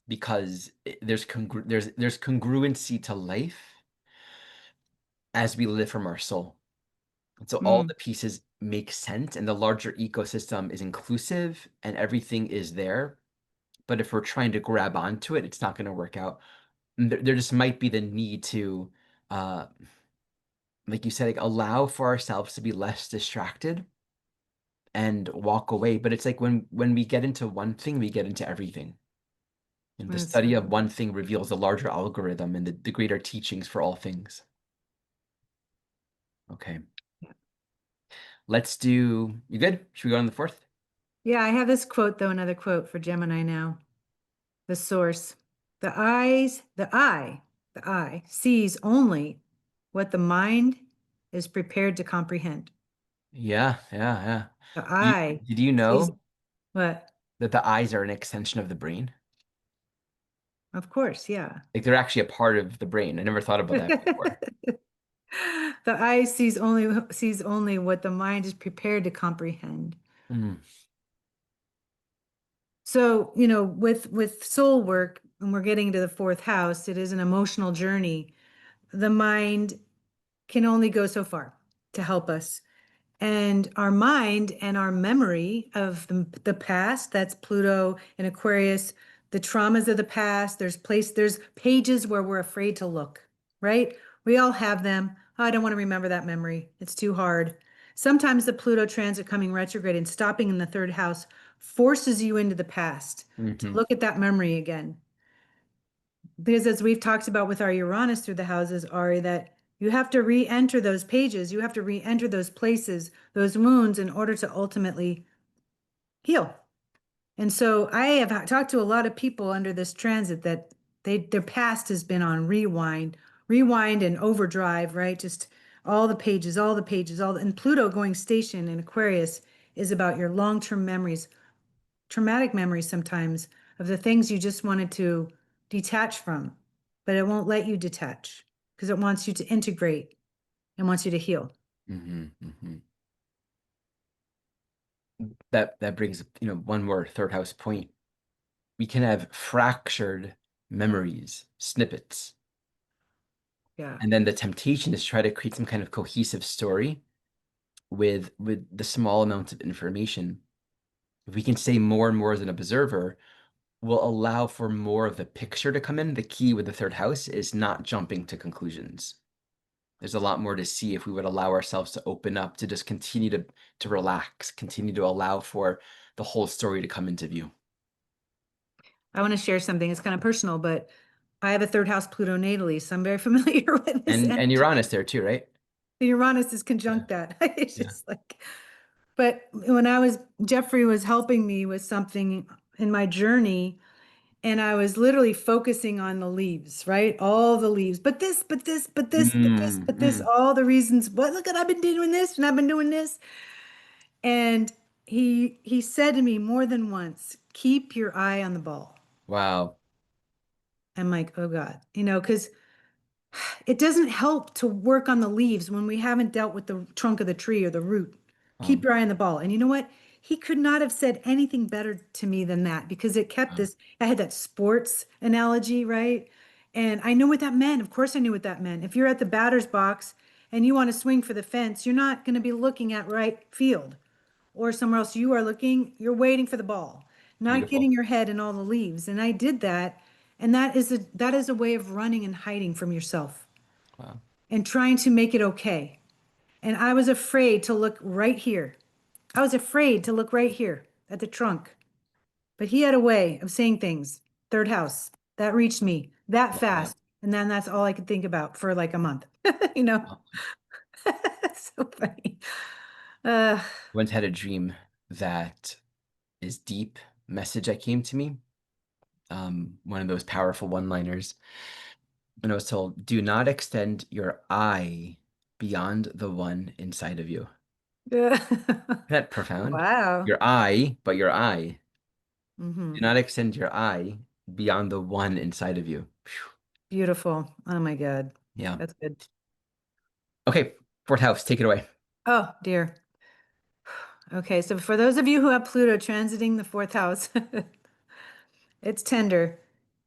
because there's congruency to life as we live from our soul. And so all Mm, the pieces make sense and the larger ecosystem is inclusive and everything is there. But if we're trying to grab onto it, it's not going to work out. And there just might be the need to, uh, like you said, like allow for ourselves to be less distracted and walk away. But it's like when we get into one thing, we get into everything. And the that's study right. of one thing reveals the larger algorithm and the greater teachings for all things. Okay. Let's do, you good? Should we go on the fourth? Yeah, I have this quote though, another quote for Gemini now. The source. The eye sees only what the mind is prepared to comprehend. Yeah, yeah, yeah. The You, eye did you sees know what? that the eyes are an extension of the brain? Of course, yeah. Like they're actually a part of the brain. I never thought about that before. The eye sees only what the mind is prepared to comprehend. Mm, So, with soul work, and we're getting to the fourth house, it is an emotional journey. The mind can only go so far to help us. And our mind and our memory of the past, that's Pluto and Aquarius, the traumas of the past, there's pages where we're afraid to look, right? We all have them. Oh, I don't want to remember that memory. It's too hard. Sometimes the Pluto transit coming retrograde and stopping in the third house forces you into the past to hmm look at that memory again. Because as we've talked about with our Uranus through the houses, Ari, that you have to re-enter those pages, you have to re-enter those places, those wounds in order to ultimately heal. And so I have talked to a lot of people under this transit that their past has been on rewind and overdrive, right? Just all the pages, all the pages, and Pluto going station in Aquarius is about your long-term memories, traumatic memories sometimes of the things you just wanted to detach from, but it won't let you detach because it wants you to integrate and wants you to heal. hmm That brings, one more third house point. We can have fractured memories, snippets. Yeah. And then the temptation is to try to create some kind of cohesive story with the small amounts of information. If we can say more and more as an observer, will allow for more of the picture to come in. The key with the third house is not jumping to conclusions. There's a lot more to see if we would allow ourselves to open up, to just continue to relax, continue to allow for the whole story to come into view. I want to share something. It's kind of personal, but I have a third house Pluto natally, so I'm very familiar with this And energy. Uranus there too, right? Uranus is Yeah. conjunct that. It's Yeah. just like, but when I was, Jeffrey was helping me with something in my journey, and I was literally focusing on the leaves, right? All the leaves, but this, but this, but this, but this, Mm, but this, mm. all the reasons. What, look at, I've been doing this and I've been doing this. And he said to me more than once, keep your eye on the ball. Wow. I'm like, oh God, because it doesn't help to work on the leaves when we haven't dealt with the trunk of the tree or the root. Keep Um, your eye on the ball. And you know what? He could not have said anything better to me than that because it kept wow. this. I had that sports analogy, right? And I knew what that meant. Of course, I knew what that meant. If you're at the batter's box and you want to swing for the fence, you're not going to be looking at right field or somewhere else. You are looking, you're waiting for the ball, not getting Beautiful. your head in all the leaves. And I did that. And that is a way of running and hiding from yourself Wow. and trying to make it okay. And I was afraid to look right here. I was afraid to look right here at the trunk. But he had a way of saying things. Third house. That reached me that Love that. fast. And then that's all I could think about for like a month. You know? Wow. So funny. Uh, Once had a dream that is deep message that came to me. One of those powerful one-liners. And I was told, do not extend your eye beyond the one inside of you. Isn't that profound? wow. Your eye, but your eye. Do Hmm. not extend your eye beyond the one inside of you. Phew. Beautiful. Oh my God. Yeah. That's good. Okay, fourth house, take it away. Oh dear. Okay, so for those of you who have Pluto transiting the fourth house, it's tender.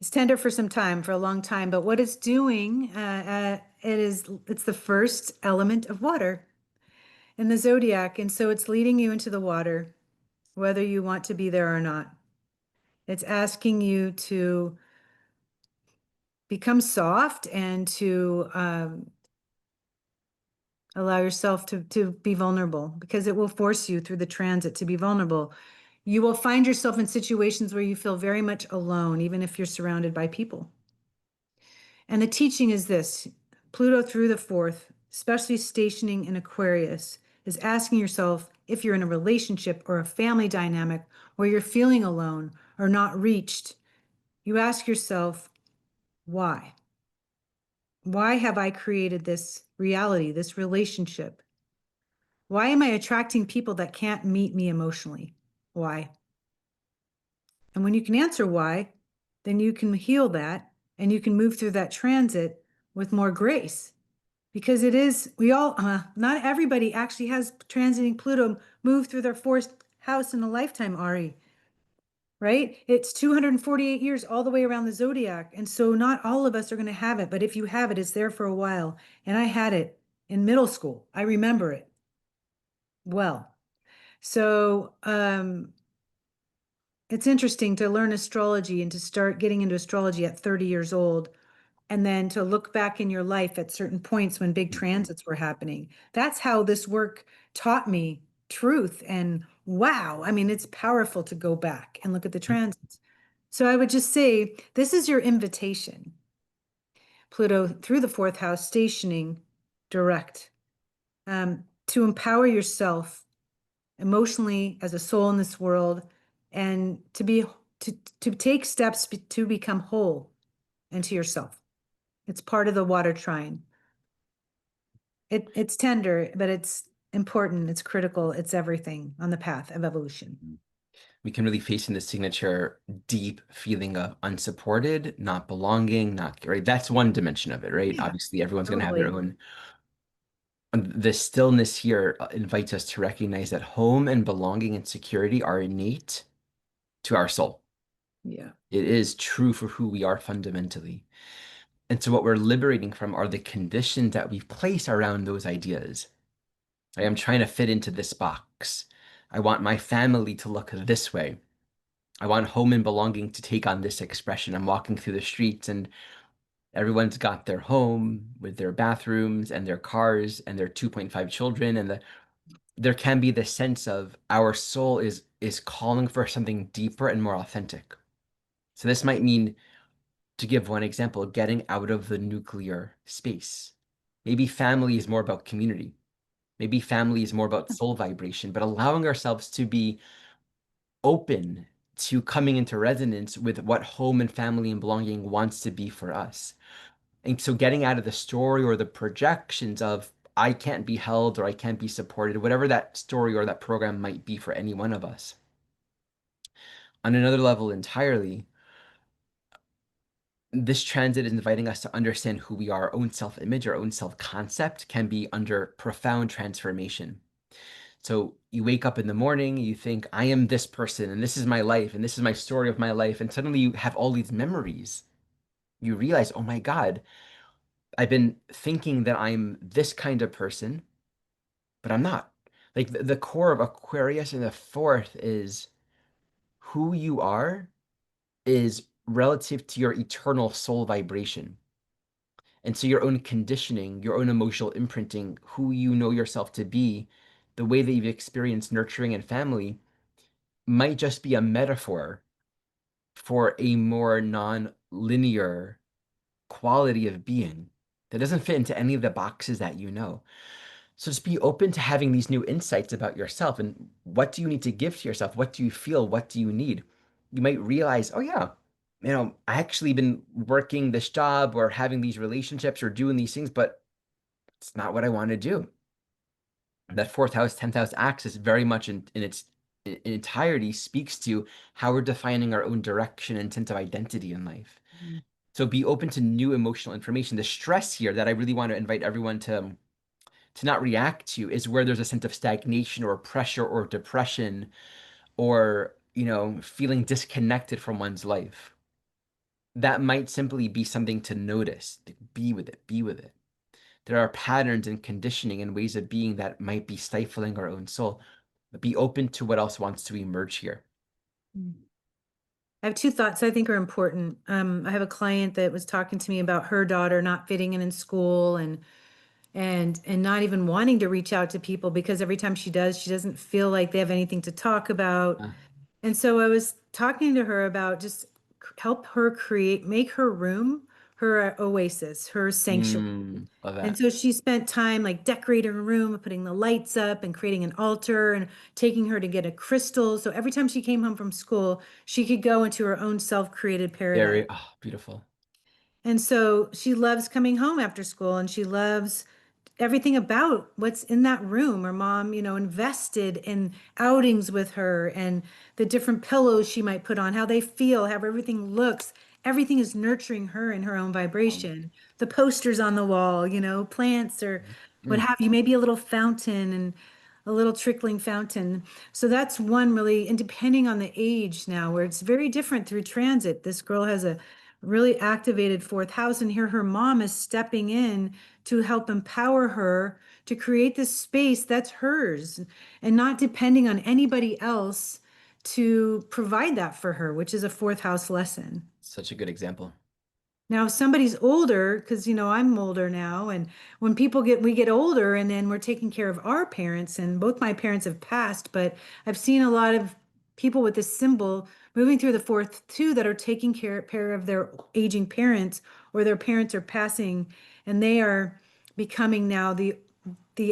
It's tender for some time, for a long time, but what it's doing, it's the first element of water in the zodiac, and so it's leading you into the water, whether you want to be there or not. It's asking you to become soft and to allow yourself to be vulnerable because it will force you through the transit to be vulnerable. You will find yourself in situations where you feel very much alone, even if you're surrounded by people. And the teaching is this: Pluto through the fourth, especially stationing in Aquarius, is asking yourself if you're in a relationship or a family dynamic where you're feeling alone or not reached. You ask yourself, why? Why have I created this reality, this relationship? Why am I attracting people that can't meet me emotionally? Why? And when you can answer why, then you can heal that and you can move through that transit with more grace. Because it is, not everybody actually has transiting Pluto move through their fourth house in a lifetime, Ari, right? It's 248 years all the way around the zodiac. And so not all of us are going to have it, but if you have it, it's there for a while. And I had it in middle school. I remember it well. So it's interesting to learn astrology and to start getting into astrology at 30 years old, and then to look back in your life at certain points when big transits were happening. That's how this work taught me truth. And wow, I mean, it's powerful to go back and look at the transits. So I would just say this is your invitation. Pluto through the fourth house, stationing direct, to empower yourself emotionally as a soul in this world and to take steps to become whole and to yourself. It's part of the water trine. It's tender, but it's important, it's critical, it's everything on the path of evolution. We can really face in the signature deep feeling of unsupported, not belonging, not right. That's one dimension of it, right? Yeah, Obviously, everyone's going to have their totally. own. The stillness here invites us to recognize that home and belonging and security are innate to our soul. Yeah. It is true for who we are fundamentally. And so what we're liberating from are the conditions that we've placed around those ideas. I am trying to fit into this box. I want my family to look this way. I want home and belonging to take on this expression. I'm walking through the streets and everyone's got their home with their bathrooms and their cars and their 2.5 children. And there can be this sense of our soul is calling for something deeper and more authentic. So this might mean, to give one example, getting out of the nuclear space. Maybe family is more about community. Maybe family is more about soul vibration, but allowing ourselves to be open to coming into resonance with what home and family and belonging wants to be for us. And so getting out of the story or the projections of I can't be held or I can't be supported, whatever that story or that program might be for any one of us. On another level entirely, this transit is inviting us to understand who we are. Our own self-image, our own self-concept can be under profound transformation. So you wake up in the morning, you think, I am this person, and this is my life, and this is my story of my life. And suddenly you have all these memories. You realize, oh my God, I've been thinking that I'm this kind of person, but I'm not. Like the core of Aquarius and the fourth is who you are is relative to your eternal soul vibration. And so your own conditioning, your own emotional imprinting, who you know yourself to be, the way that you've experienced nurturing and family might just be a metaphor for a more non-linear quality of being that doesn't fit into any of the boxes that you know. So just be open to having these new insights about yourself and what do you need to give to yourself? What do you feel? What do you need? You might realize, oh yeah, I actually been working this job or having these relationships or doing these things, but it's not what I want to do. That fourth house, 10th house axis very much in its in entirety speaks to how we're defining our own direction and sense of identity in life. Mm. So be open to new emotional information. The stress here that I really want to invite everyone to not react to is where there's a sense of stagnation or pressure or depression or, feeling disconnected from one's life. That might simply be something to notice. Be with it, be with it. There are patterns and conditioning and ways of being that might be stifling our own soul. But be open to what else wants to emerge here. I have two thoughts I think are important. I have a client that was talking to me about her daughter not fitting in school and not even wanting to reach out to people because every time she does, she doesn't feel like they have anything to talk about. Uh, And so I was talking to her about just help her create, make her room her oasis, her sanctuary. love And that. so she spent time like decorating her room, putting the lights up and creating an altar and taking her to get a crystal. So every time she came home from school, she could go into her own self-created paradise. Very, beautiful. And so she loves coming home after school and she loves everything about what's in that room. Her mom, invested in outings with her and the different pillows she might put on, how they feel, how everything looks. Everything is nurturing her in her own Um, vibration. The posters on the wall, plants or what mm, have you, maybe a little fountain and a little trickling fountain. So that's one really, and depending on the age now, where it's very different through transit. This girl has a really activated fourth house, and here her mom is stepping in to help empower her to create this space that's hers and not depending on anybody else to provide that for her, which is a fourth house lesson. such a good example. Now, if somebody's older, because I'm older now, and when we get older and then we're taking care of our parents, and both my parents have passed, but I've seen a lot of people with this symbol moving through the fourth too that are taking care of their aging parents or their parents are passing and they are becoming now the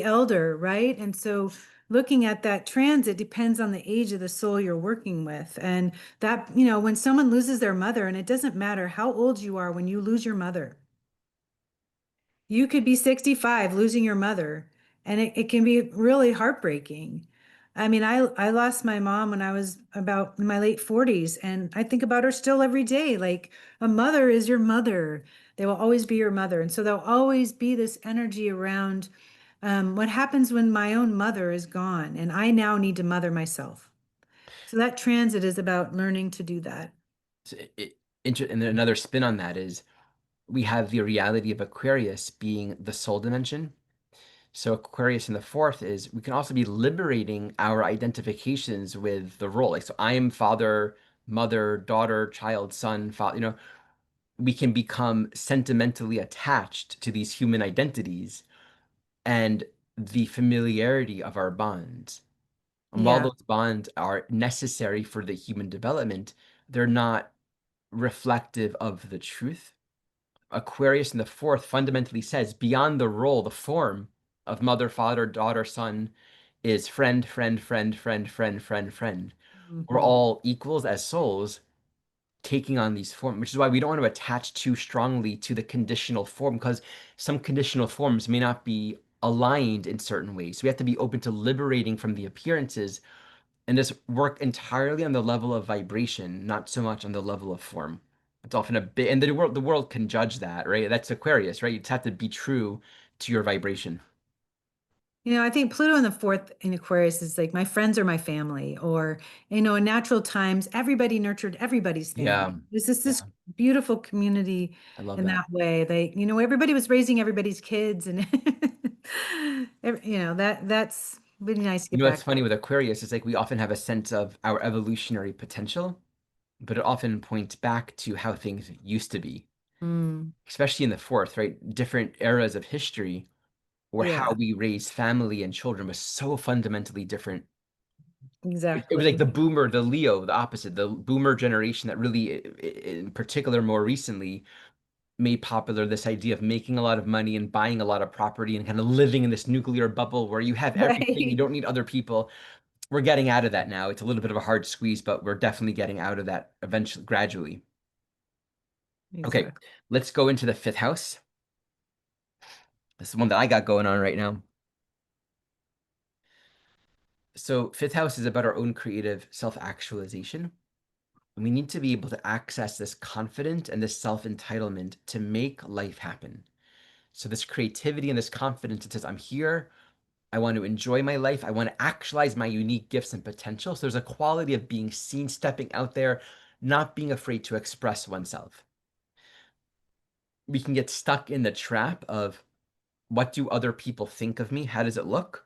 elder, right? And so looking at that transit depends on the age of the soul you're working with. And that, when someone loses their mother, and it doesn't matter how old you are when you lose your mother, you could be 65 losing your mother, and it can be really heartbreaking. I mean, I lost my mom when I was about in my late 40s, and I think about her still every day. Like a mother is your mother. They will always be your mother. And so there'll always be this energy around what happens when my own mother is gone, and I now need to mother myself. So that transit is about learning to do that. So and then another spin on that is we have the reality of Aquarius being the soul dimension. So Aquarius in the fourth is we can also be liberating our identifications with the role. Like, so I am father, mother, daughter, child, son, father, we can become sentimentally attached to these human identities and the familiarity of our bonds. And while Yeah. those bonds are necessary for the human development, they're not reflective of the truth. Aquarius in the fourth fundamentally says beyond the role, the form of mother, father, daughter, son is friend, friend, friend, friend, friend, friend, friend. We're Hmm. all equals as souls taking on these forms, which is why we don't want to attach too strongly to the conditional form because some conditional forms may not be aligned in certain ways. So we have to be open to liberating from the appearances and just work entirely on the level of vibration, not so much on the level of form. It's often a bit, and the world can judge that, right? That's Aquarius, right? You just have to be true to your vibration. I think Pluto in the fourth in Aquarius is like my friends are my family, or, in natural times, everybody nurtured everybody's Yeah, family. There's this yeah, beautiful community I love in that. that way. Everybody was raising everybody's kids, and that's really nice to You get know what's back. funny with Aquarius is like we often have a sense of our evolutionary potential, but it often points back to how things used to be, Mm, especially in the fourth, right? Different eras of history where how yeah, we raised family and children was so fundamentally different. It was like exactly. the boomer, the Leo, the opposite, the boomer generation that really, in particular, more recently made popular this idea of making a lot of money and buying a lot of property and kind of living in this nuclear bubble where you have everything, you Right. don't need other people. We're getting out of that now. It's a little bit of a hard squeeze, but we're definitely getting out of that eventually, gradually. Okay, Exactly. let's go into the fifth house. This is one that I got going on right now. So, fifth house is about our own creative self-actualization. We need to be able to access this confidence and this self-entitlement to make life happen. So, this creativity and this confidence, it says, I'm here. I want to enjoy my life. I want to actualize my unique gifts and potential. So, there's a quality of being seen, stepping out there, not being afraid to express oneself. We can get stuck in the trap of what do other people think of me? How does it look?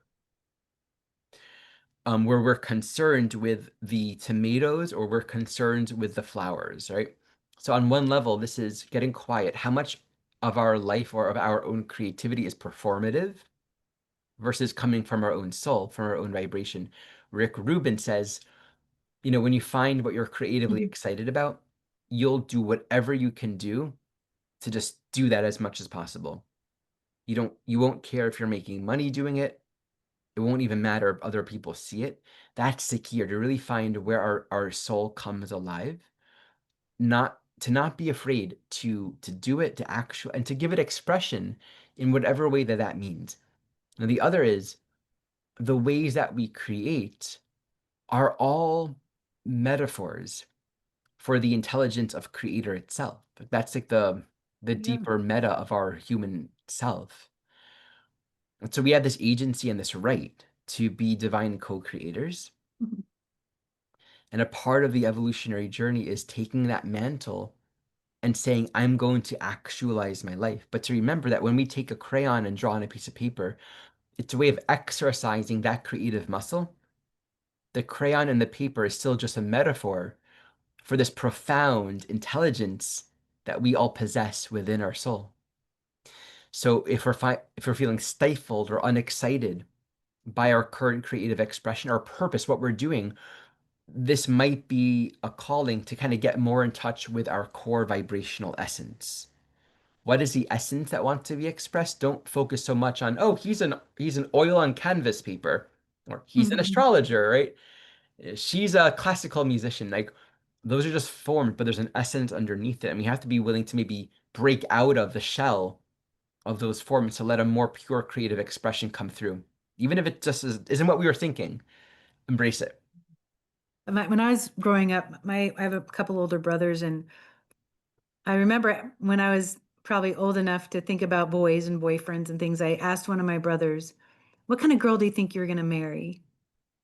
Where we're concerned with the tomatoes or we're concerned with the flowers, right? So on one level, this is getting quiet. How much of our life or of our own creativity is performative versus coming from our own soul, from our own vibration? Rick Rubin says, when you find what you're creatively Mhm. excited about, you'll do whatever you can do to just do that as much as possible. You won't care if you're making money doing it. It won't even matter if other people see it. That's the key, to really find where our soul comes alive, not be afraid to do it, to actual and to give it expression in whatever way that means. And the other is the ways that we create are all metaphors for the intelligence of creator itself. That's like the Yeah. deeper meta of our human self. And so we have this agency and this right to be divine co-creators. Mhm. And a part of the evolutionary journey is taking that mantle and saying, I'm going to actualize my life. But to remember that when we take a crayon and draw on a piece of paper, it's a way of exercising that creative muscle. The crayon and the paper is still just a metaphor for this profound intelligence that we all possess within our soul. So if we're feeling stifled or unexcited by our current creative expression, our purpose, what we're doing, this might be a calling to kind of get more in touch with our core vibrational essence. What is the essence that wants to be expressed? Don't focus so much on, oh, he's an oil on canvas paper, or he's an Mhm. astrologer, right? She's a classical musician. Like those are just forms, but there's an essence underneath it. And we have to be willing to maybe break out of the shell of those forms to let a more pure creative expression come through. Even if it just isn't what we were thinking, embrace it. When I was growing up, I have a couple older brothers, and I remember when I was probably old enough to think about boys and boyfriends and things, I asked one of my brothers, "What kind of girl do you think you're going to marry?"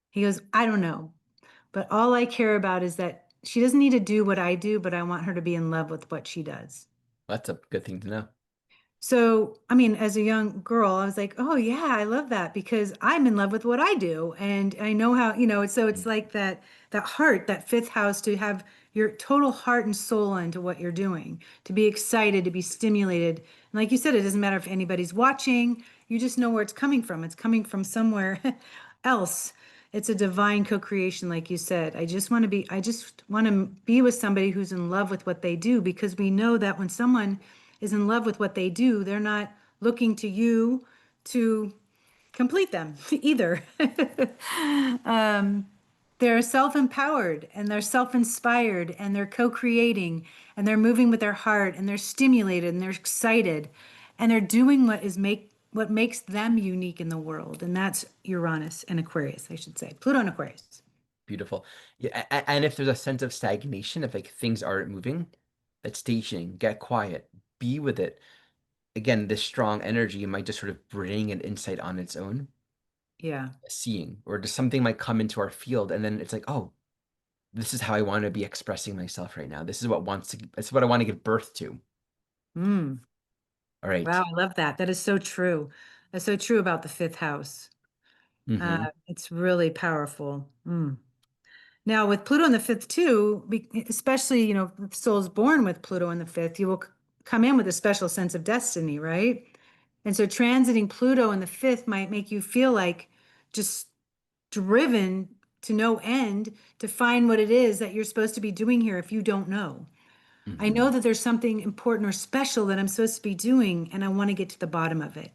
He goes, "I don't know, but all I care about is that she doesn't need to do what I do, but I want her to be in love with what she does. That's a good thing to know. So, I mean, as a young girl, I was like, oh yeah, I love that because I'm in love with what I do. And I know how, so it's Mm. like that heart, that fifth house, to have your total heart and soul into what you're doing, to be excited, to be stimulated. And like you said, it doesn't matter if anybody's watching, you just know where it's coming from. It's coming from somewhere else. It's a divine co-creation, like you said. I just want to be with somebody who's in love with what they do because we know that when someone is in love with what they do, they're not looking to you to complete them either. They're self-empowered and they're self-inspired and they're co-creating and they're moving with their heart and they're stimulated and they're excited and they're doing what makes them unique in the world. And that's Uranus and Aquarius, I should say. Pluto and Aquarius. Beautiful. Yeah, and if there's a sense of stagnation, if like things aren't moving, that stationing, get quiet, be with it. Again, this strong energy might just sort of bring an insight on its own, Yeah. seeing, or just something might come into our field, and then it's like, oh, this is how I want to be expressing myself right now. This is what I want to give birth to. Mm. All Wow, right. I love that. That is so true. That's so true about the fifth house. Mm-hmm. It's really powerful. Mm. Now, with Pluto in the fifth too, especially, if soul's born with Pluto in the fifth, you will come in with a special sense of destiny, right? And so transiting Pluto in the fifth might make you feel like just driven to no end to find what it is that you're supposed to be doing here if you don't know. I Mm-hmm. know that there's something important or special that I'm supposed to be doing, and I want to get to the bottom of it.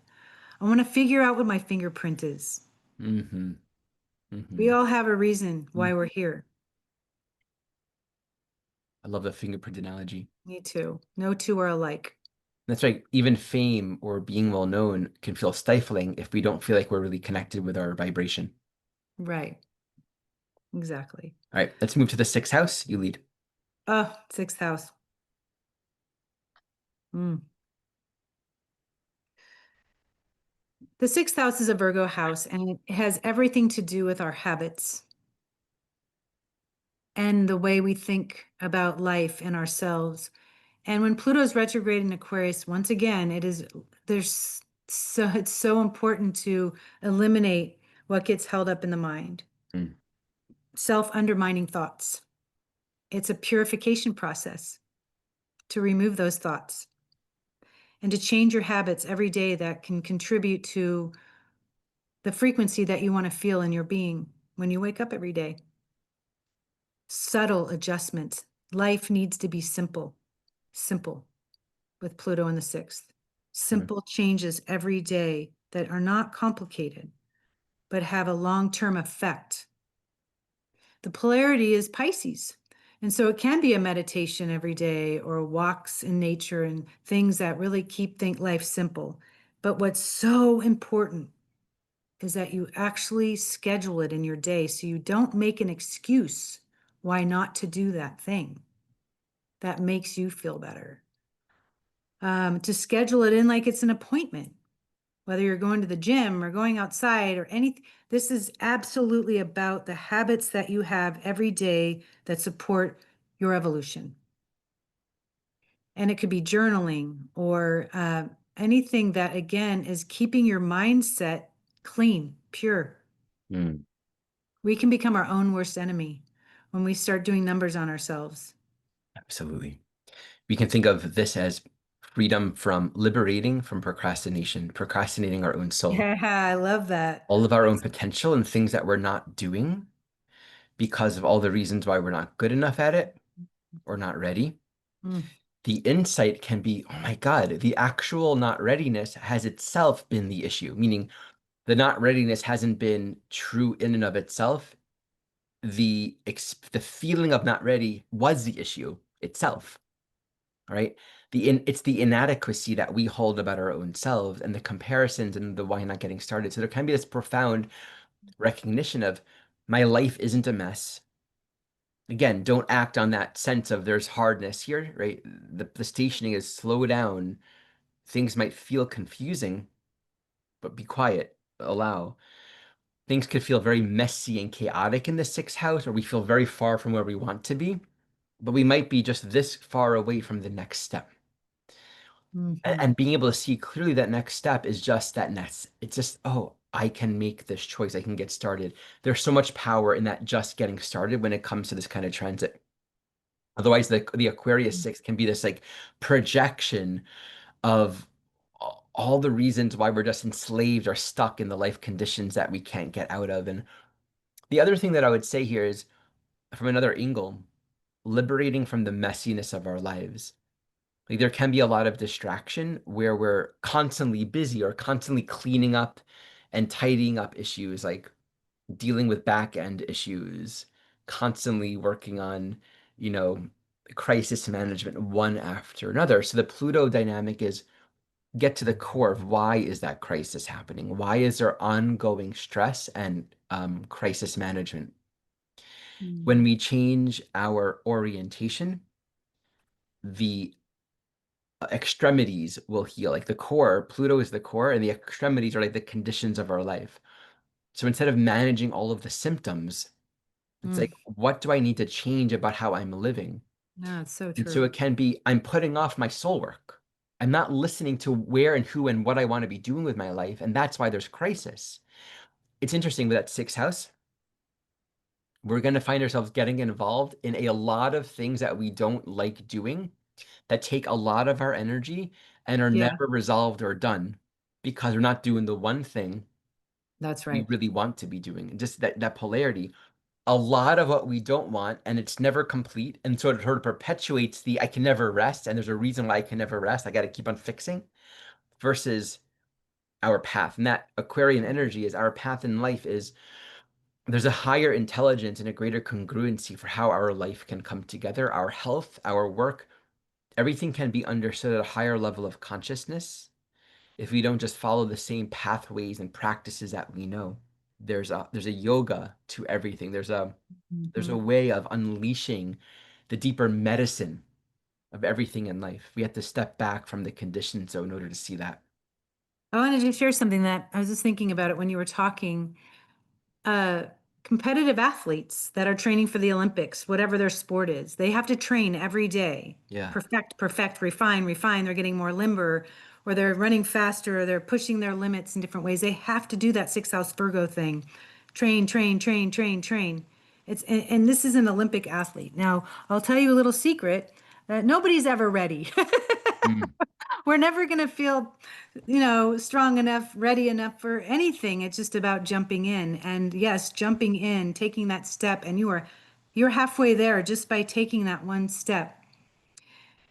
I want to figure out what my fingerprint is. Mm-hmm. We Mm-hmm. all have a reason Mm. why we're here. I love the fingerprint analogy. Me too. No two are alike. That's right. Even fame or being well known can feel stifling if we don't feel like we're really connected with our vibration. Right. Exactly. All right, let's move to the sixth house. You lead. Oh, sixth house. Mm. The sixth house is a Virgo house, and it has everything to do with our habits and the way we think about life and ourselves. And when Pluto is retrograde in Aquarius, once again, it's so important to eliminate what gets held up in the mind, Mm. self-undermining thoughts. It's a purification process to remove those thoughts and to change your habits every day that can contribute to the frequency that you want to feel in your being when you wake up every day. Subtle adjustments. Life needs to be simple, simple with Pluto in the sixth. Mm. Simple changes every day that are not complicated, but have a long-term effect. The polarity is Pisces. And so it can be a meditation every day or walks in nature and things that really keep life simple. But what's so important is that you actually schedule it in your day so you don't make an excuse why not to do that thing that makes you feel better. To schedule it in like it's an appointment, whether you're going to the gym or going outside or anything. This is absolutely about the habits that you have every day that support your evolution. And it could be journaling or anything that, again, is keeping your mindset clean, pure. Mm. We can become our own worst enemy when we start doing numbers on ourselves. Absolutely. We can think of this as freedom from liberating from procrastination, procrastinating our own soul, Yeah, I love that. all of our own potential and things that we're not doing because of all the reasons why we're not good enough at it or not ready. Mm, The insight can be, oh my God, the actual not readiness has itself been the issue, meaning the not readiness hasn't been true in and of itself. The feeling of not ready was the issue itself, right? It's the inadequacy that we hold about our own selves and the comparisons and the why not getting started. So there can be this profound recognition of my life isn't a mess. Again, don't act on that sense of there's hardness here, right? The stationing is slow down. Things might feel confusing, but be quiet, allow. Things could feel very messy and chaotic in the sixth house, or we feel very far from where we want to be. but we might be just this far away from the next step. Hmm. And being able to see clearly that next step is just that next, it's just, oh, I can make this choice. I can get started. There's so much power in that just getting started when it comes to this kind of transit. Otherwise, the Aquarius 6 can be this like projection of all the reasons why we're just enslaved or stuck in the life conditions that we can't get out of. And the other thing that I would say here is from another angle, liberating from the messiness of our lives. Like there can be a lot of distraction where we're constantly busy or constantly cleaning up and tidying up issues, like dealing with back end issues, constantly working on, you know, crisis management one after another. So the Pluto dynamic is get to the core of why is that crisis happening? Why is there ongoing stress and crisis management? When Hmm. we change our orientation, the extremities will heal. Like the core, Pluto is the core, and the extremities are like the conditions of our life. So instead of managing all of the symptoms, it's Mm. like, what do I need to change about how I'm living? No, it's so And so true. it can be, I'm putting off my soul work. I'm not listening to where and who and what I want to be doing with my life. And that's why there's crisis. It's interesting with that sixth house, we're going to find ourselves getting involved in a lot of things that we don't like doing that take a lot of our energy and are Yeah, never resolved or done because we're not doing the one thing that's we right. really want to be doing. And just that polarity, a lot of what we don't want, and it's never complete. And so it sort of perpetuates the I can never rest, and there's a reason why I can never rest. I got to keep on fixing versus our path. And that Aquarian energy is our path in life is there's a higher intelligence and a greater congruency for how our life can come together, our health, our work, everything can be understood at a higher level of consciousness if we don't just follow the same pathways and practices that we know. There's a yoga to everything. There's a Hmm. way of unleashing the deeper medicine of everything in life. We have to step back from the conditioned zone in order to see that. I wanted to share something that I was just thinking about it when you were talking. uh, Competitive athletes that are training for the Olympics, whatever their sport is, they have to train every day. Yeah. Perfect, perfect, refine, refine. They're getting more limber, or they're running faster, or they're pushing their limits in different ways. They have to do that sixth house Virgo thing. Train, train, train, train, train. And this is an Olympic athlete. Now, I'll tell you a little secret that nobody's ever ready. Mm. We're never going to feel, strong enough, ready enough for anything. It's just about jumping in. And yes, jumping in, taking that step, and you're halfway there just by taking that one step.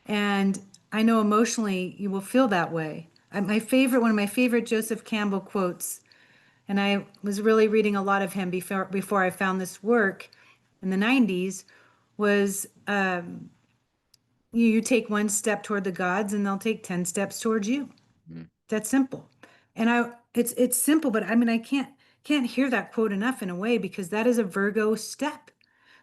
And I know emotionally you will feel that way. One of my favorite Joseph Campbell quotes, and I was really reading a lot of him before I found this work in the 90s, was you take one step toward the gods and they'll take 10 steps towards you. Mm. That's simple. And it's simple, but I mean I can't hear that quote enough in a way because that is a Virgo step.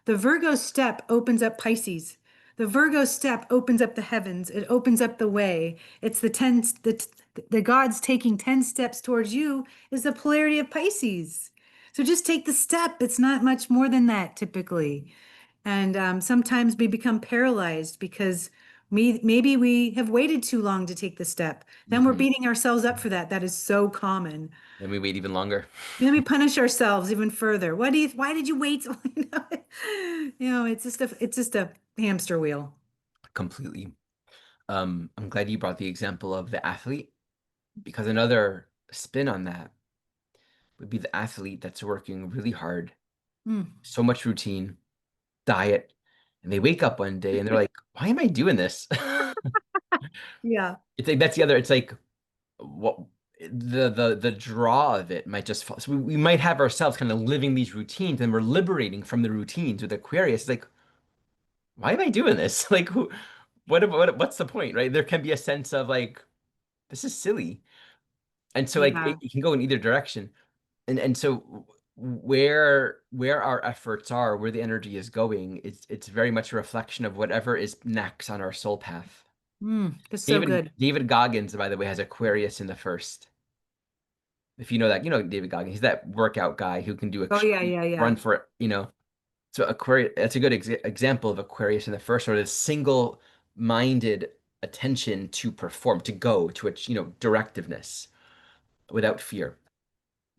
The Virgo step opens up Pisces. The Virgo step opens up the heavens. It opens up the way. It's the gods taking 10 steps towards you is the polarity of Pisces. So just take the step. It's not much more than that typically. And sometimes we become paralyzed because maybe we have waited too long to take the step. Then we're Hmm. beating ourselves up for that. That is so common. Then we wait even longer. Then we punish ourselves even further. Why did you wait? It's just a hamster wheel. Completely. I'm glad you brought the example of the athlete because another spin on that would be the athlete that's working really hard, Mm. so much routine, diet, and they wake up one day and they're like, why am I doing this? Yeah. It's like that's the other, it's like what the draw of it might just fall. So we might have ourselves kind of living these routines and we're liberating from the routines with Aquarius. It's like, why am I doing this? Like what's the point, right? There can be a sense of like, this is silly. And so like Yeah. it can go in either direction. And so where our efforts are, where the energy is going, it's very much a reflection of whatever is next on our soul path. That's so David good. David Goggins, by the way, has Aquarius in the first. If you know that, you know David Goggins. He's that workout guy who can do Oh yeah, extreme yeah, yeah. run for, So Aquarius, that's a good example of Aquarius in the first order, this single-minded attention to perform, to go, to its, directiveness without fear.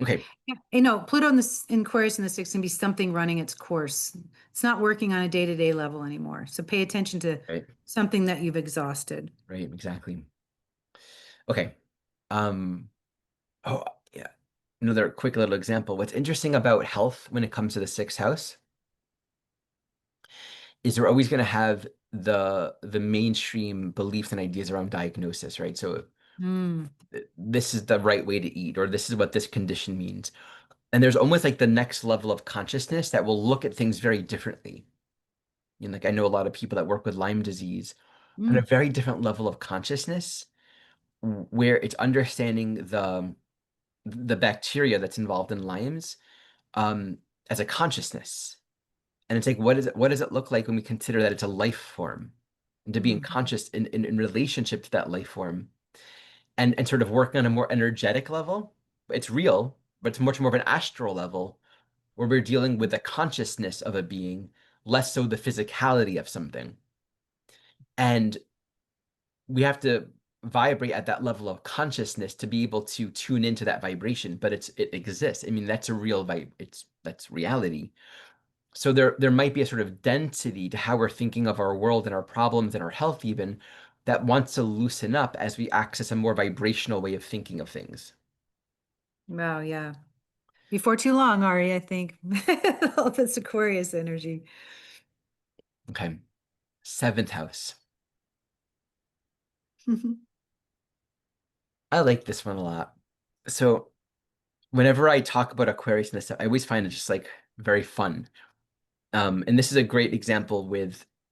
Okay, Yeah. Pluto in Aquarius in the sixth can be something running its course. It's not working on a day-to-day level anymore. So pay attention to right, something that you've exhausted. right, exactly. Okay. Um, oh yeah. Another quick little example. What's interesting about health when it comes to the sixth house is we're always going to have the mainstream beliefs and ideas around diagnosis, right? So Mm, this is the right way to eat, or this is what this condition means. And there's almost like the next level of consciousness that will look at things very differently. Like I know a lot of people that work with Lyme disease on a mm, very different level of consciousness where it's understanding the bacteria that's involved in Lyme's um, as a consciousness. And it's like, what does it look like when we consider that it's a life form? And to be in mhm. conscious in relationship to that life form and sort of working on a more energetic level. It's real, but it's much more of an astral level where we're dealing with the consciousness of a being, less so the physicality of something. And we have to vibrate at that level of consciousness to be able to tune into that vibration, but it exists. I mean, that's a real vibe. That's reality. So there might be a sort of density to how we're thinking of our world and our problems and our health even that wants to loosen up as we access a more vibrational way of thinking of things. Wow, yeah. Before too long, Ari, I think. All this Aquarius energy. Okay. Seventh house. I like this one a lot. So whenever I talk about Aquarius and this stuff, I always find it just like very fun. And this is a great example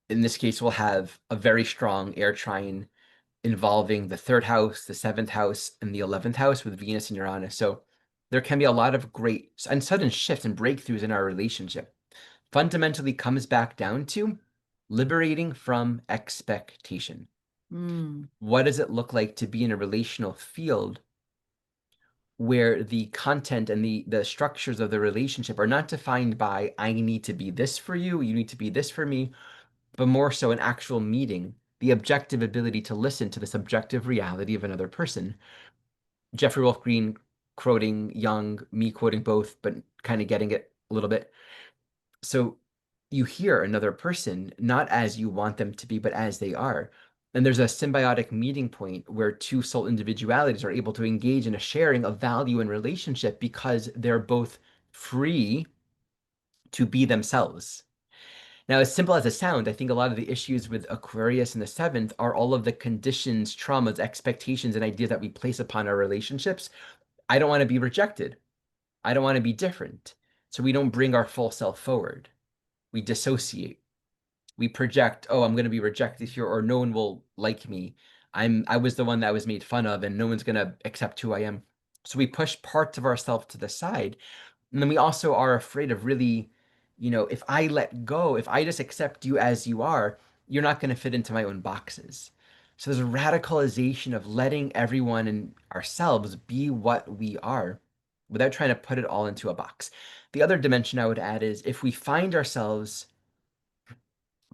in this case, we'll have a very strong air trine involving the third house, the seventh house, and the 11th house with Venus and Uranus. So there can be a lot of great and sudden shifts and breakthroughs in our relationship. Fundamentally comes back down to liberating from expectation. Mm, What does it look like to be in a relational field where the content and the structures of the relationship are not defined by I need to be this for you, you need to be this for me, but more so an actual meeting, the objective ability to listen to the subjective reality of another person. Jeffrey Wolf Green quoting Young, me quoting both, but kind of getting it a little bit. So you hear another person not as you want them to be, but as they are. And there's a symbiotic meeting point where two soul individualities are able to engage in a sharing of value and relationship because they're both free to be themselves. Now, as simple as it sounds, I think a lot of the issues with Aquarius in the seventh are all of the conditions, traumas, expectations, and ideas that we place upon our relationships. I don't want to be rejected. I don't want to be different. So we don't bring our full self forward. We dissociate. We project, oh, I'm going to be rejected here, or no one will like me. I was the one that was made fun of, and no one's going to accept who I am. So we push parts of ourselves to the side. And then we also are afraid of really, if I let go, if I just accept you as you are, you're not going to fit into my own boxes. So there's a radicalization of letting everyone and ourselves be what we are without trying to put it all into a box. The other dimension I would add is if we find ourselves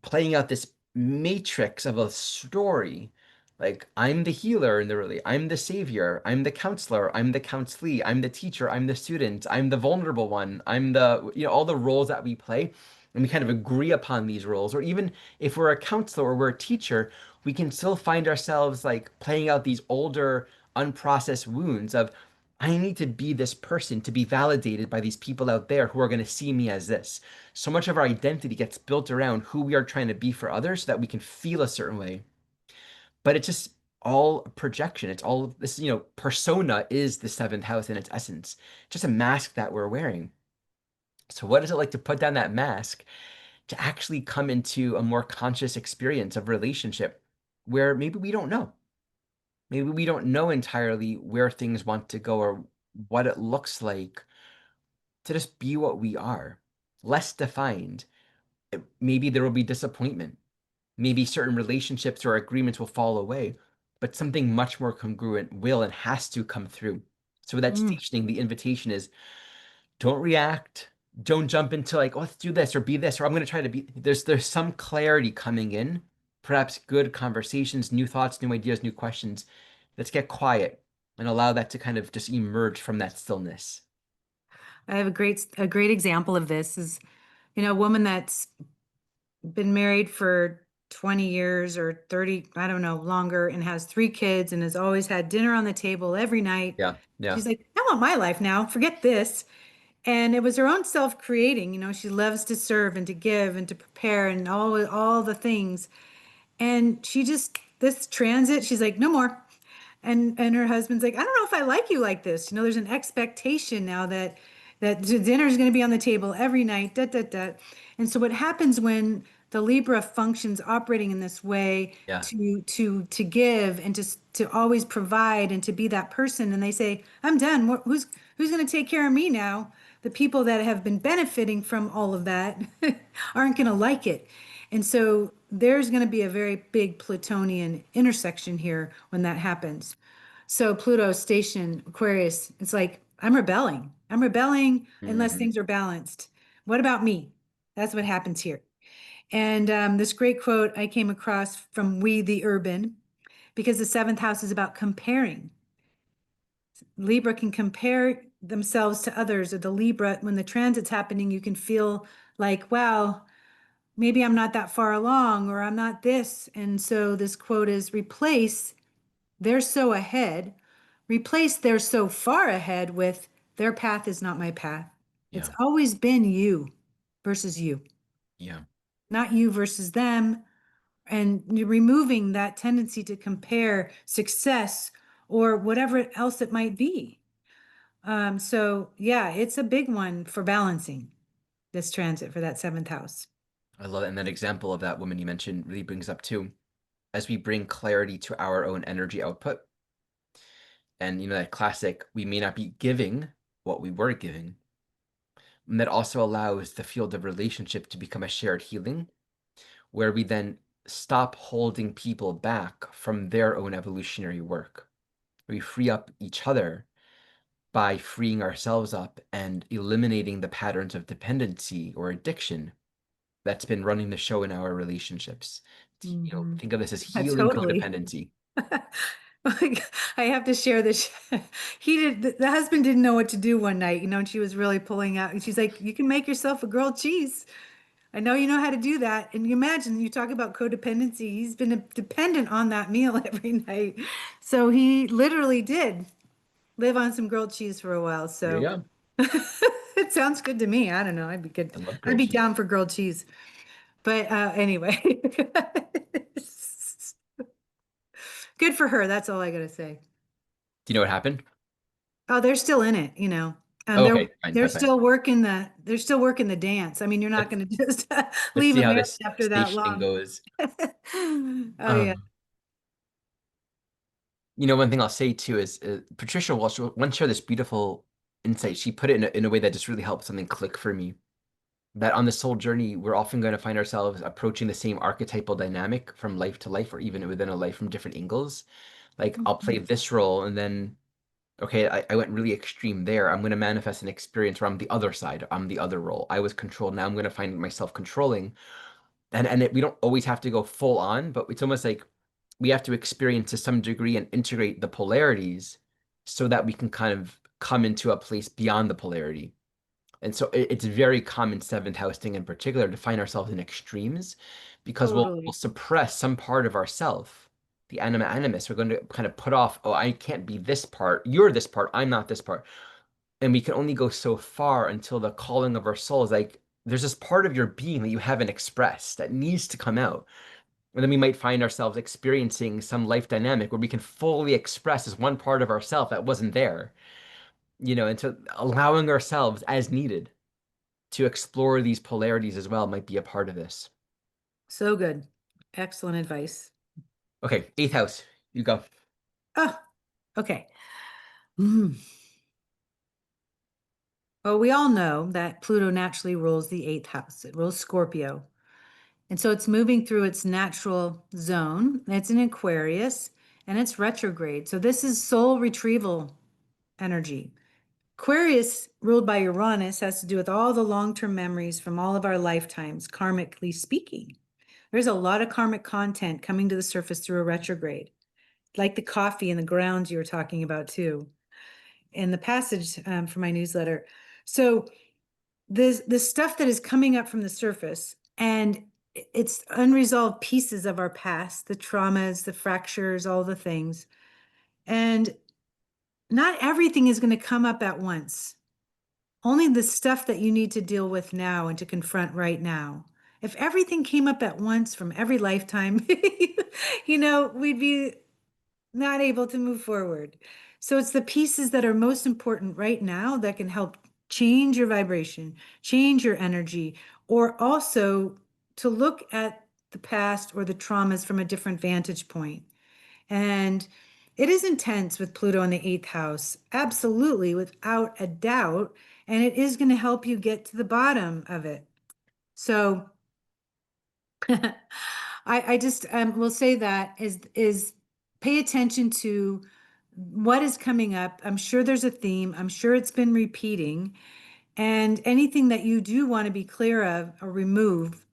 playing out this matrix of a story. Like, I'm the healer in the really, I'm the savior, I'm the counselor, I'm the counselee, I'm the teacher, I'm the student, I'm the vulnerable one, I'm all the roles that we play. And we kind of agree upon these roles. Or even if we're a counselor or we're a teacher, we can still find ourselves like playing out these older, unprocessed wounds of, I need to be this person to be validated by these people out there who are going to see me as this. So much of our identity gets built around who we are trying to be for others so that we can feel a certain way. But it's just all projection. It's all this, persona is the seventh house in its essence, just a mask that we're wearing. So, what is it like to put down that mask to actually come into a more conscious experience of relationship where maybe we don't know? Maybe we don't know entirely where things want to go or what it looks like to just be what we are, less defined. Maybe there will be disappointment. Maybe certain relationships or agreements will fall away, but something much more congruent will and has to come through. So with that mm, stationing, the invitation is don't react, Don't jump into like, oh, let's do this or be this, or I'm going to try to be. There's some clarity coming in, perhaps good conversations, new thoughts, new ideas, new questions. Let's get quiet and allow that to kind of just emerge from that stillness. I have a great example of this is, a woman that's been married for 20 years or 30, I don't know, longer, and has three kids and has always had dinner on the table every night. Yeah, yeah, She's like, I want my life now. Forget this. And it was her own self-creating. She loves to serve and to give and to prepare and all the things. And she just this transit, she's like, no more. And her husband's like, I don't know if I like you like this. There's an expectation now that the dinner is going to be on the table every night. Da, da, da. And so what happens when the Libra functions operating in this way yeah, to give and to always provide and to be that person, and they say, I'm done. Who's going to take care of me now? The people that have been benefiting from all of that aren't going to like it. And so there's going to be a very big Plutonian intersection here when that happens. So Pluto station Aquarius, it's like, I'm rebelling. I'm rebelling unless hmm things are balanced. What about me? That's what happens here. And this great quote I came across from We the Urban, because the seventh house is about comparing. Libra can compare themselves to others, or the Libra, when the transit's happening, you can feel like, wow, maybe I'm not that far along, or I'm not this. And so this quote is replace they're so ahead, replace they're so far ahead with their path is not my path. It's yeah, always been you versus you, yeah. not you versus them. And you're removing that tendency to compare success or whatever else it might be. So yeah, it's a big one for balancing this transit for that seventh house. I love it. And that example of that woman you mentioned really brings up too, as we bring clarity to our own energy output. And that classic, we may not be giving what we were giving. And that also allows the field of relationship to become a shared healing, where we then stop holding people back from their own evolutionary work. We free up each other by freeing ourselves up and eliminating the patterns of dependency or addiction that's been running the show in our relationships. Mhm. Think of this as healing Totally. codependency. Like, I have to share this. He did, the husband didn't know what to do one night, and she was really pulling out. And she's like, you can make yourself a grilled cheese. I know you know how to do that. And you imagine, you talk about codependency. He's been dependent on that meal every night. So he literally did live on some grilled cheese for a while. There you So go. it sounds good to me. I don't know. I'd be good. I love I'd grilled be cheese. down for grilled cheese. But anyway, good for her. That's all I gotta say. Do you know what happened? Oh, they're still in it. Oh, They're okay, fine, fine, fine. they're still working the dance. I mean, you're not Let's going to just let's leave see a how marriage this after that stationing long. goes. Oh yeah. Um, one thing I'll say too is Patricia Walsh once shared this beautiful insight. She put it in a way that just really helped something click for me. That on this soul journey, we're often going to find ourselves approaching the same archetypal dynamic from life to life, or even within a life from different angles. Like I'll play Mhm. this role, and then okay, I went really extreme there. I'm going to manifest an experience where I'm the other side. I'm the other role. I was controlled. Now I'm going to find myself controlling. We don't always have to go full on, but it's almost like we have to experience to some degree and integrate the polarities so that we can kind of come into a place beyond the polarity. And so it's very common seventh house thing in particular to find ourselves in extremes because we'll Totally. suppress some part of ourself, the anima animus. We're going to kind of put off, oh, I can't be this part. You're this part. I'm not this part. And we can only go so far until the calling of our soul is like, there's this part of your being that you haven't expressed that needs to come out. And then we might find ourselves experiencing some life dynamic where we can fully express as one part of ourself that wasn't there, and so allowing ourselves as needed to explore these polarities as well might be a part of this. So good. Excellent advice. Okay, eighth house, you go. Oh, okay. Mm. Well, we all know that Pluto naturally rules the eighth house. It rules Scorpio. And so it's moving through its natural zone. It's in Aquarius and it's retrograde. So this is soul retrieval energy. Aquarius, ruled by Uranus, has to do with all the long-term memories from all of our lifetimes, karmically speaking. There's a lot of karmic content coming to the surface through a retrograde, like the coffee and the grounds you were talking about too, in the passage for my newsletter. So the stuff that is coming up from the surface, and it's unresolved pieces of our past, the traumas, the fractures, all the things. And not everything is going to come up at once. Only the stuff that you need to deal with now and to confront right now. If everything came up at once from every lifetime, we'd be not able to move forward. So it's the pieces that are most important right now that can help change your vibration, change your energy, or also to look at the past or the traumas from a different vantage point. And it is intense with Pluto in the eighth house, absolutely, without a doubt. And it is going to help you get to the bottom of it. So I just will say that is pay attention to what is coming up. I'm sure there's a theme. I'm sure it's been repeating. And anything that you do want to be clear of or remove,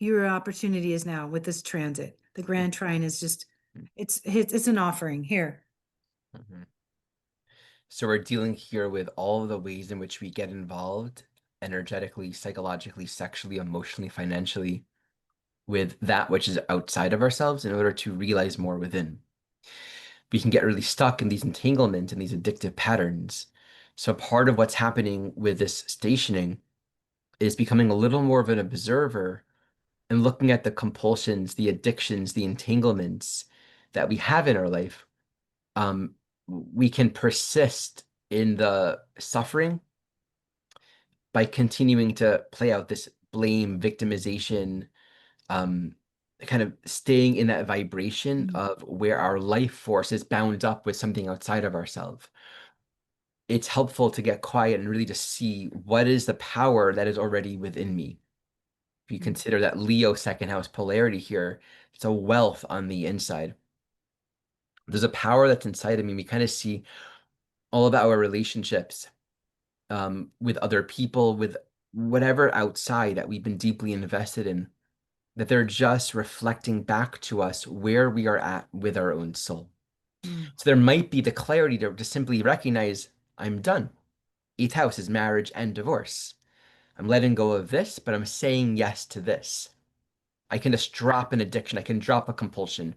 your opportunity is now with this transit. The Grand Trine is just, it's an offering here. Mhm. So we're dealing here with all of the ways in which we get involved energetically, psychologically, sexually, emotionally, financially with that which is outside of ourselves in order to realize more within. We can get really stuck in these entanglements and these addictive patterns. So part of what's happening with this stationing is becoming a little more of an observer and looking at the compulsions, the addictions, the entanglements that we have in our life. Um, we can persist in the suffering by continuing to play out this blame, victimization, um, kind of staying in that vibration Mhm. of where our life force is bound up with something outside of ourselves. It's helpful to get quiet and really just see what is the power that is already within me. If you consider that Leo second house polarity here, it's a wealth on the inside. There's a power that's inside of me. We kind of see all of our relationships with other people, with whatever outside that we've been deeply invested in, that they're just reflecting back to us where we are at with our own soul. Mm. So there might be the clarity to simply recognize I'm done. Eighth house is marriage and divorce. I'm letting go of this, but I'm saying yes to this. I can just drop an addiction. I can drop a compulsion.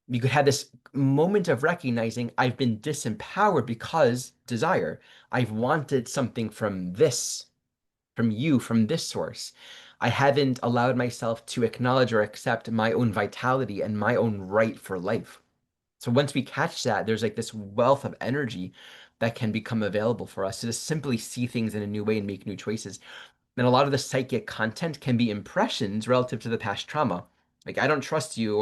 You could have this moment of recognizing I've been disempowered because desire. I've wanted something from this, from you, from this source. I haven't allowed myself to acknowledge or accept my own vitality and my own right for life. So once we catch that, there's like this wealth of energy that can become available for us to just simply see things in a new way and make new choices. And a lot of the psychic content can be impressions relative to the past trauma. Like, I don't trust you,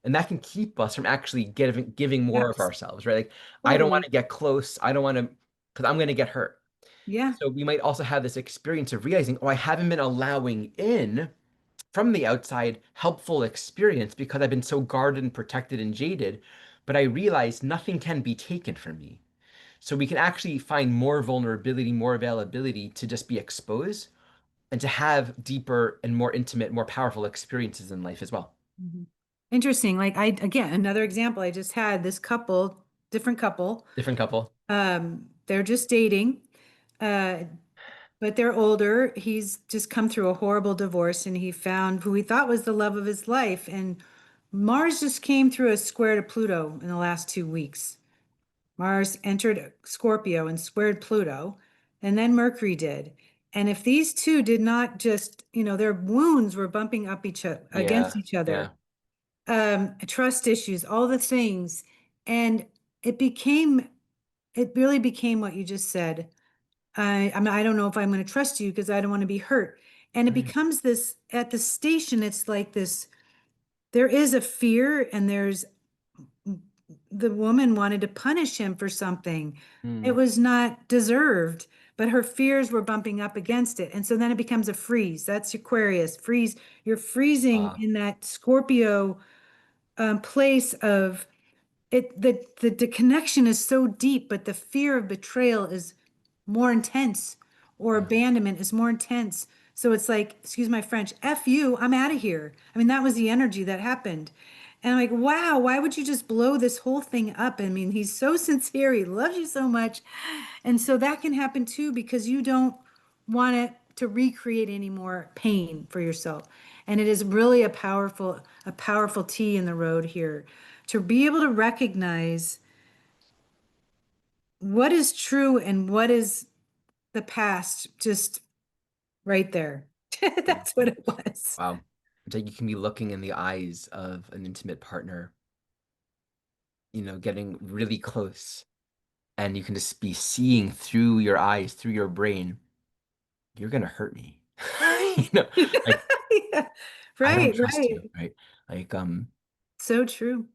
and that can keep us from actually giving more of Yes, ourselves, right? Like, I don't want totally. to get close. I don't want to, because I'm going to get hurt. Yeah. So we might also have this experience of realizing, oh, I haven't been allowing in from the outside helpful experience because I've been so guarded and protected and jaded. But I realize nothing can be taken from me. So we can actually find more vulnerability, more availability to just be exposed and to have deeper and more intimate, more powerful experiences in life as well. Mhm. Interesting. Like again, another example, I just had this couple, different couple. Different couple. They're just dating. Uh, but they're older. He's just come through a horrible divorce and he found who he thought was the love of his life. And Mars just came through a square to Pluto in the last 2 weeks. Mars entered Scorpio and squared Pluto, and then Mercury did. And if these two did not just, their wounds were bumping up against Yeah, each yeah. other, trust issues, all the things, and it became, it really became what you just said. I don't know if I'm going to trust you because I don't want to be hurt. And it Right. becomes this at the station, it's like this, there is a fear and there's the woman wanted to punish him for something. It Mm. was not deserved, but her fears were bumping up against it. And so then it becomes a freeze. That's Aquarius, freeze. You're freezing Ah, in that Scorpio place of it. The connection is so deep, but the fear of betrayal is more intense, or Yeah. abandonment is more intense. So it's like, excuse my French, F you, I'm out of here. I mean, that was the energy that happened. And I'm like, wow, why would you just blow this whole thing up? I mean, he's so sincere. He loves you so much. And so that can happen too because you don't want it to recreate any more pain for yourself. And it is really a powerful T in the road here to be able to recognize what is true and what is the past, just right there. That's what it was. Wow. It's like you can be looking in the eyes of an intimate partner, getting really close, and you can just be seeing through your eyes, through your brain, you're gonna hurt me. You know, like Yeah. I don't Right, trust you, right. right? Like So true.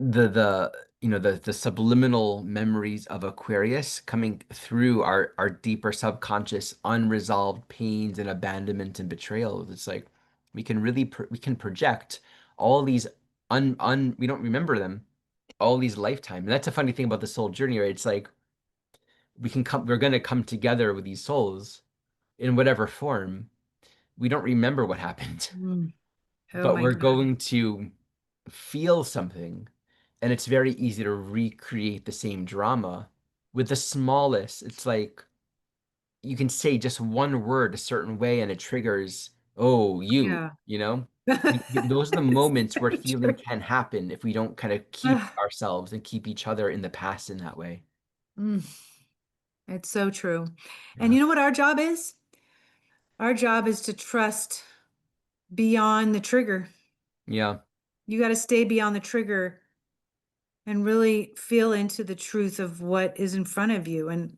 the subliminal memories of Aquarius coming through our deeper subconscious unresolved pains and abandonment and betrayals. It's like we can project all these un we don't remember them all these lifetime. And that's a funny thing about the soul journey, right? It's like we're gonna come together with these souls in whatever form. We don't remember what happened, Mm. Oh but my we're God. going to feel something, and it's very easy to recreate the same drama with the smallest. It's like you can say just one word a certain way and it triggers, oh, Yeah. you know? Those are the It's moments where so healing true. can happen if we don't kind of keep Ah, ourselves and keep each other in the past in that way. mm, it's so true. And Yeah. you know what our job is? Our job is to trust beyond the trigger. Yeah. You got to stay beyond the trigger and really feel into the truth of what is in front of you. And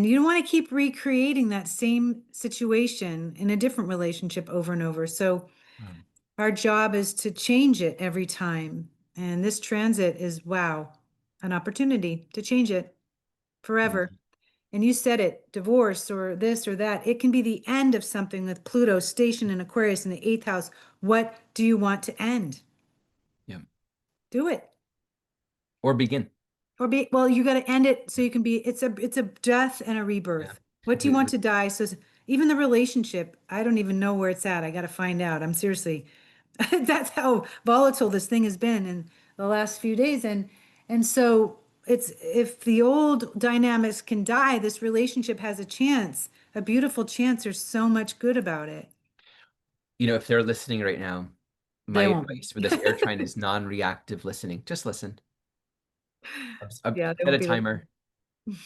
you don't want to keep recreating that same situation in a different relationship over and over. So Um, our job is to change it every time. And this transit is, wow, an opportunity to change it forever. mhm. And you said it, divorce or this or that. It can be the end of something with Pluto stationed in Aquarius in the eighth house. What do you want to end? Yeah. Do it. Or begin. Or be, well, you got to end it so you can be, it's a death and a Yeah. rebirth. What do you want The- to die? So even the relationship, I don't even know where it's at. I got to find out. I'm seriously, that's how volatile this thing has been in the last few days. And so it's, if the old dynamics can die, this relationship has a chance, a beautiful chance. There's so much good about it. if they're listening right now, my They won't be. advice with this air trine is non-reactive listening. Just listen. Yeah, they Set won't a be listening. timer.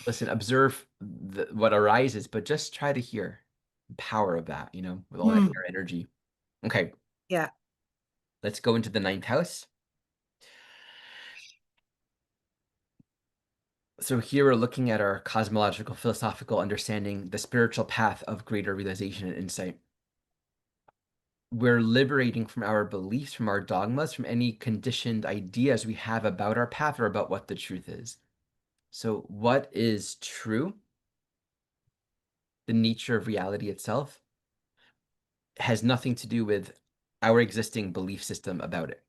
Listen, observe what arises, but just try to hear the power of that, with all that Hmm. air energy. Okay, Yeah. let's go into the ninth house. So here we're looking at our cosmological, philosophical understanding, the spiritual path of greater realization and insight. We're liberating from our beliefs, from our dogmas, from any conditioned ideas we have about our path or about what the truth is. So, what is true, the nature of reality itself, has nothing to do with our existing belief system about it.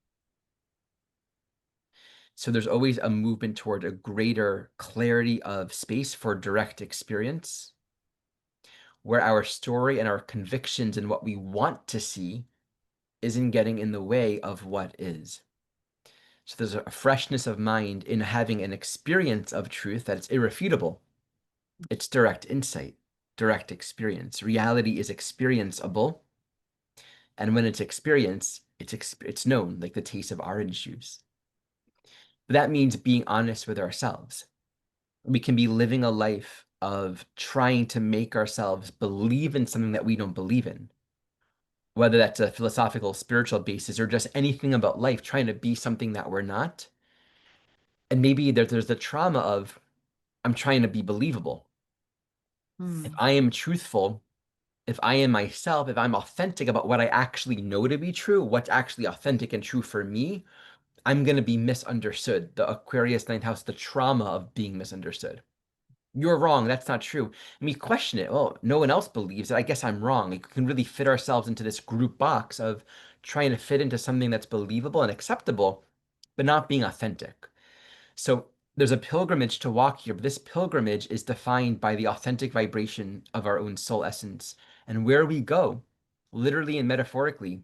So, there's always a movement toward a greater clarity of space for direct experience, where our story and our convictions and what we want to see isn't getting in the way of what is. So there's a freshness of mind in having an experience of truth that's irrefutable. It's direct insight, direct experience. Reality is experienceable, and when it's experienced, it's known, like the taste of orange juice. But that means being honest with ourselves. We can be living a life of trying to make ourselves believe in something that we don't believe in, whether that's a philosophical, spiritual basis, or just anything about life, trying to be something that we're not. And maybe there's the trauma of I'm trying to be believable. If Hmm. I am truthful, if I am myself, if I'm authentic about what I actually know to be true, what's actually authentic and true for me, I'm going to be misunderstood. The Aquarius ninth house, the trauma of being misunderstood. You're wrong. That's not true. And we question it. Well, no one else believes it. I guess I'm wrong. Like, we can really fit ourselves into this group box of trying to fit into something that's believable and acceptable, but not being authentic. So there's a pilgrimage to walk here, but this pilgrimage is defined by the authentic vibration of our own soul essence. And where we go, literally and metaphorically,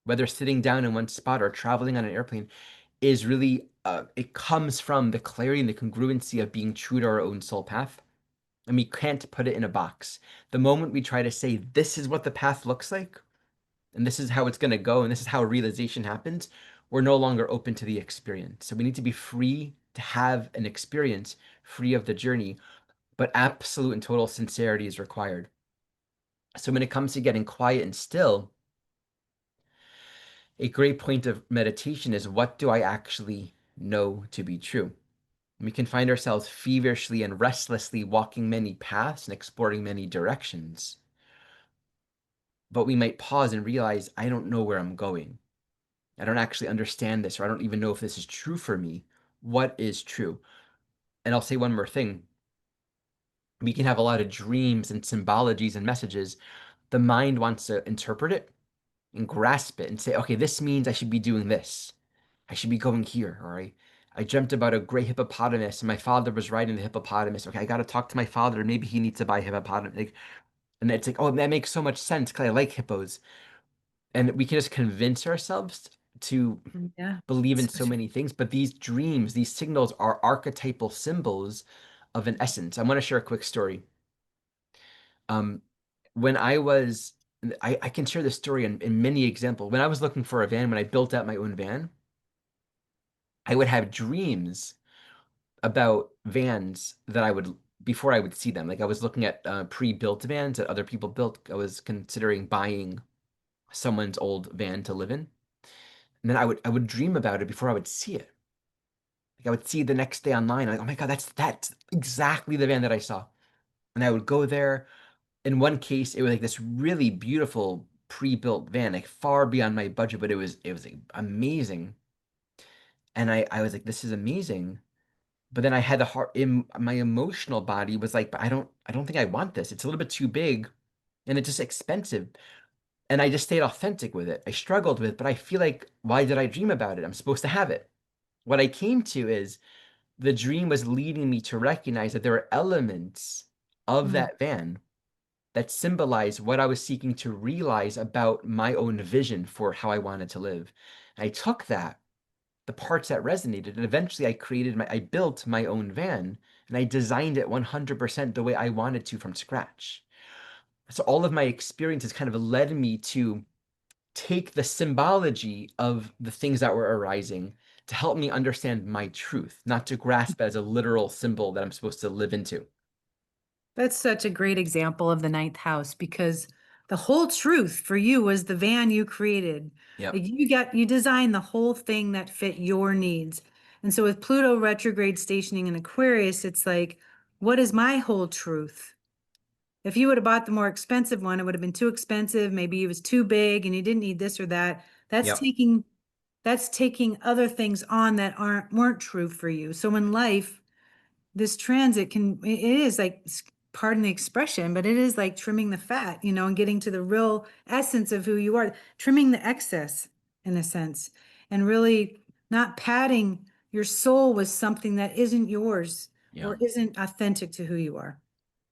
whether sitting down in one spot or traveling on an airplane, is really it comes from the clarity and the congruency of being true to our own soul path. And we can't put it in a box. The moment we try to say, this is what the path looks like, and this is how it's going to go, and this is how realization happens, we're no longer open to the experience. So we need to be free to have an experience, free of the journey, but absolute and total sincerity is required. So when it comes to getting quiet and still, a great point of meditation is, what do I actually know to be true? We can find ourselves feverishly and restlessly walking many paths and exploring many directions. But we might pause and realize, I don't know where I'm going. I don't actually understand this, or I don't even know if this is true for me. What is true? And I'll say one more thing. We can have a lot of dreams and symbologies and messages. The mind wants to interpret it and grasp it and say, okay, this means I should be doing this. I should be going here. Or I dreamt about a gray hippopotamus and my father was riding the hippopotamus. Okay, I got to talk to my father. Maybe he needs to buy a hippopotamus. Like, and it's like, oh, that makes so much sense because I like hippos. And we can just convince ourselves to Yeah. believe in so Especially- many things, but these dreams, these signals are archetypal symbols of an essence. I want to share a quick story. Um, when I was, I can share this story in many examples. When I was looking for a van, when I built out my own van, I would have dreams about vans that I would, before I would see them. Like I was looking at pre-built vans that other people built. I was considering buying someone's old van to live in. And then I would dream about it before I would see it. Like I would see it the next day online. I'm like, oh my God, that's exactly the van that I saw. And I would go there. In one case, it was like this really beautiful pre-built van, like far beyond my budget, but it was like, amazing. And I was like, this is amazing. But then I had the heart in my emotional body was like, but I don't think I want this. It's a little bit too big and it's just expensive. And I just stayed authentic with it. I struggled with it, but I feel like, why did I dream about it? I'm supposed to have it. What I came to is the dream was leading me to recognize that there are elements of Mm. that van that symbolize what I was seeking to realize about my own vision for how I wanted to live. And I took that, the parts that resonated, and eventually I built my own van and I designed it 100% the way I wanted to from scratch. So all of my experiences kind of led me to take the symbology of the things that were arising to help me understand my truth, not to grasp it as a literal symbol that I'm supposed to live into. That's such a great example of the ninth house because the whole truth for you was the van you created. Yep. Like you designed the whole thing that fit your needs. And so with Pluto retrograde stationing in Aquarius, it's like, what is my whole truth? If you would have bought the more expensive one, it would have been too expensive. Maybe it was too big and you didn't need this or that. That's Yep. taking that's taking other things on that weren't true for you. So in life, this transit it is like, pardon the expression, but it is like trimming the fat, and getting to the real essence of who you are, trimming the excess in a sense, and really not padding your soul with something that isn't yours Yeah. or isn't authentic to who you are.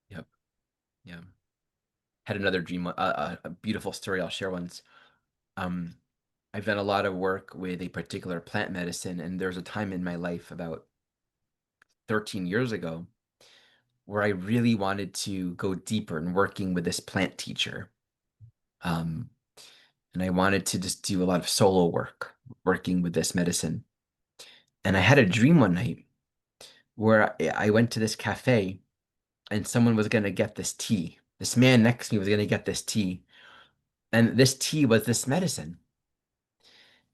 Yep. Yeah. Had another dream, a beautiful story I'll share once. Um, I've done a lot of work with a particular plant medicine, and there was a time in my life about 13 years ago where I really wanted to go deeper in working with this plant teacher. Um, and I wanted to just do a lot of solo work, working with this medicine. And I had a dream one night where I went to this cafe and someone was going to get this tea. This man next to me was going to get this tea. And this tea was this medicine.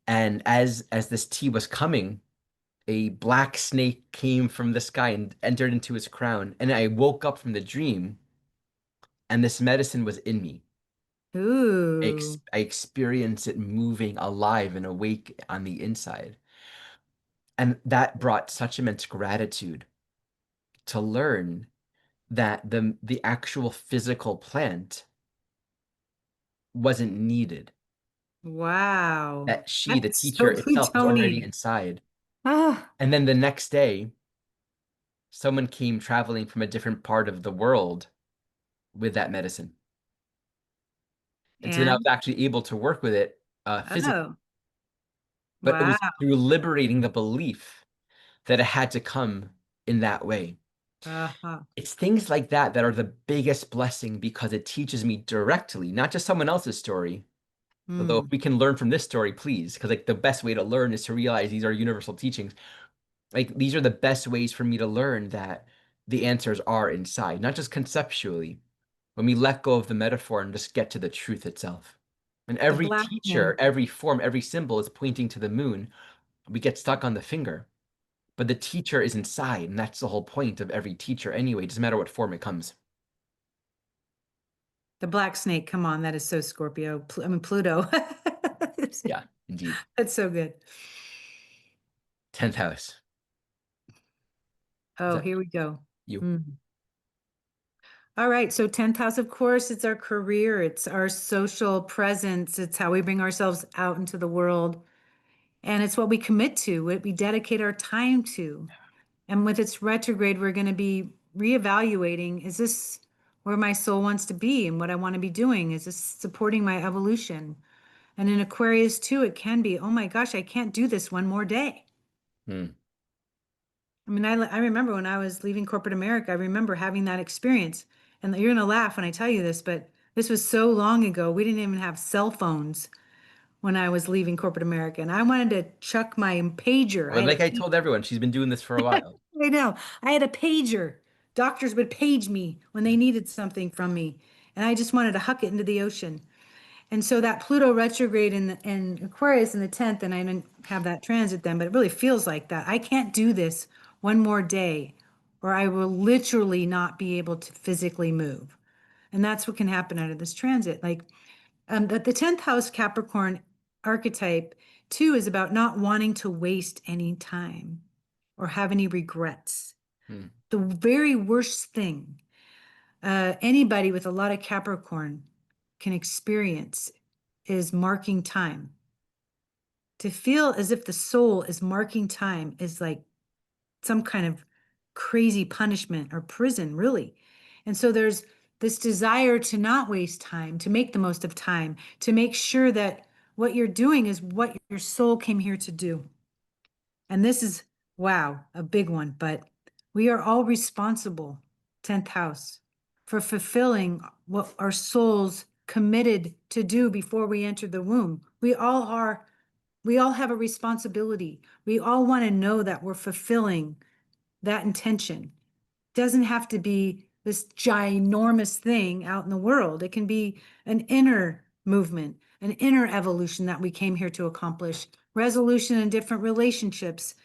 And as this tea was coming, a black snake came from the sky and entered into his crown. And I woke up from the dream and this medicine was in me. Ooh, I experienced it moving alive and awake on the inside. And that brought such immense gratitude to learn that the actual physical plant wasn't needed. wow. That she, the That's teacher so itself, was already Plutonian. inside. Ah, And then the next day, someone came traveling from a different part of the world with that medicine. And so then I was And actually able to work with it physically. oh, But it wow. was through liberating the belief that it had to come in that way. Uh-huh. It's things like that that are the biggest blessing because it teaches me directly, not just someone else's story. Although if Hmm. we can learn from this story, please, because like the best way to learn is to realize these are universal teachings. Like these are the best ways for me to learn that the answers are inside, not just conceptually. When we let go of the metaphor and just get to the truth itself. And The every black teacher, snake. every form, every symbol is pointing to the moon. We get stuck on the finger. But the teacher is inside, and that's the whole point of every teacher anyway. It doesn't matter what form it comes. The black snake. Come on, that is so Scorpio. I mean Pluto. Yeah, indeed. That's so good. 10th house. Is Oh, that here we go. you? Hmm. All right, so 10th house, of course, it's our career, it's our social presence, it's how we bring ourselves out into the world, and it's what we commit to, what we dedicate our time to. And with its retrograde, we're going to be reevaluating, is this where my soul wants to be and what I want to be doing? Is this supporting my evolution? And in Aquarius too, it can be, oh my gosh, I can't do this one more day. Hmm. I mean, I remember when I was leaving corporate America, I remember having that experience. And you're going to laugh when I tell you this, but this was so long ago. We didn't even have cell phones when I was leaving corporate America. And I wanted to chuck my pager. I Well, had a like I told everyone, she's been doing this for a while. I know. I had a pager. Doctors would page me when they needed something from me. And I just wanted to huck it into the ocean. And so that Pluto retrograde in Aquarius in the 10th, and I didn't have that transit then, but it really feels like that. I can't do this one more day, or I will literally not be able to physically move. And that's what can happen out of this transit. Like the 10th house Capricorn archetype, too, is about not wanting to waste any time or have any regrets. Hmm. The very worst thing anybody with a lot of Capricorn can experience is marking time. To feel as if the soul is marking time is like some kind of crazy punishment or prison, really. And so there's this desire to not waste time, to make the most of time, to make sure that what you're doing is what your soul came here to do. And this is, wow, a big one, but we are all responsible, 10th house, for fulfilling what our souls committed to do before we entered the womb. We all have a responsibility. We all want to know that we're fulfilling that intention. It doesn't have to be this ginormous thing out in the world. It can be an inner movement, an inner evolution that we came here to accomplish, resolution in different relationships,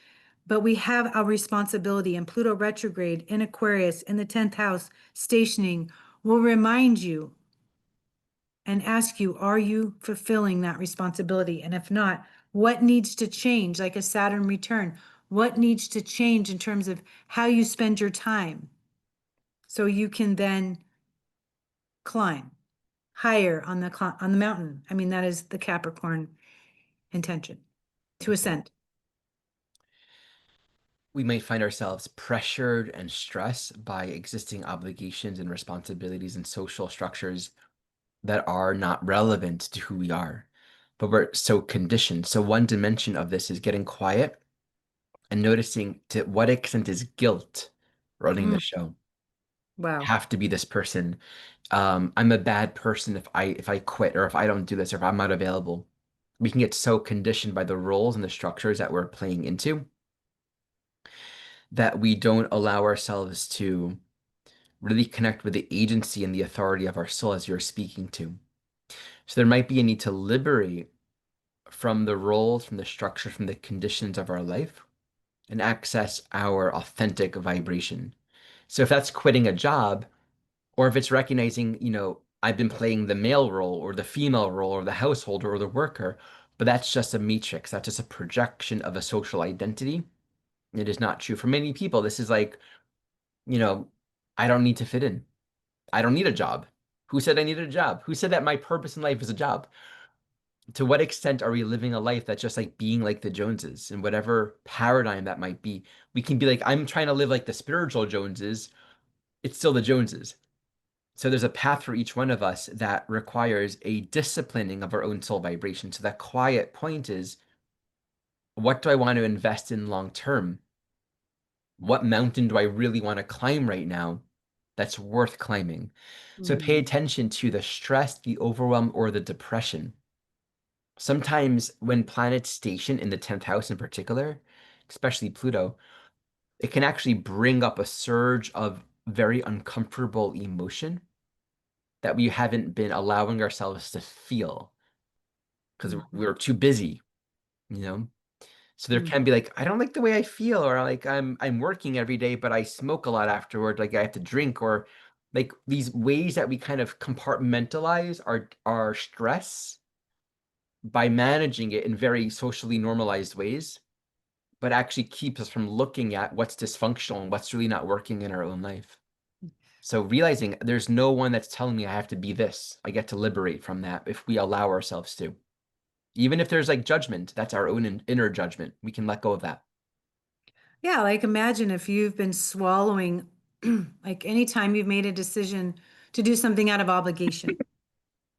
but we have our responsibility. And Pluto retrograde in Aquarius in the 10th house stationing will remind you and ask you, are you fulfilling that responsibility? And if not, what needs to change? Like a Saturn return, what needs to change in terms of how you spend your time so you can then climb higher on the mountain? I mean, that is the Capricorn intention to ascend. We might find ourselves pressured and stressed by existing obligations and responsibilities and social structures that are not relevant to who we are, but we're so conditioned. So one dimension of this is getting quiet and noticing to what extent is guilt running the Mm, show. wow. Have to be this person. I'm a bad person if I quit or if I don't do this or if I'm not available. We can get so conditioned by the roles and the structures that we're playing into that we don't allow ourselves to really connect with the agency and the authority of our soul as you're speaking to. So there might be a need to liberate from the roles, from the structure, from the conditions of our life and access our authentic vibration. So if that's quitting a job, or if it's recognizing, I've been playing the male role or the female role or the householder or the worker, but that's just a matrix. That's just a projection of a social identity. It is not true. For many people, this is like, you know, I don't need to fit in. I don't need a job. Who said I needed a job? Who said that my purpose in life is a job? To what extent are we living a life that's just like being like the Joneses in whatever paradigm that might be? We can be like, I'm trying to live like the spiritual Joneses. It's still the Joneses. So there's a path for each one of us that requires a disciplining of our own soul vibration. So that quiet point is, what do I want to invest in long term? What mountain do I really want to climb right now that's worth climbing? So pay Mhm. attention to the stress, the overwhelm, or the depression. Sometimes when planets station in the 10th house in particular, especially Pluto, it can actually bring up a surge of very uncomfortable emotion that we haven't been allowing ourselves to feel because Mhm. we're too busy, you know? So there can Mhm. be like, I don't like the way I feel, or like I'm working every day, but I smoke a lot afterward, like I have to drink, or like these ways that we kind of compartmentalize our stress by managing it in very socially normalized ways, but actually keeps us from looking at what's dysfunctional and what's really not working in our own life. So realizing there's no one that's telling me I have to be this. I get to liberate from that if we allow ourselves to. Even if there's like judgment, that's our own inner judgment. We can let go of that. Yeah, like imagine if you've been swallowing, like anytime you've made a decision to do something out of obligation.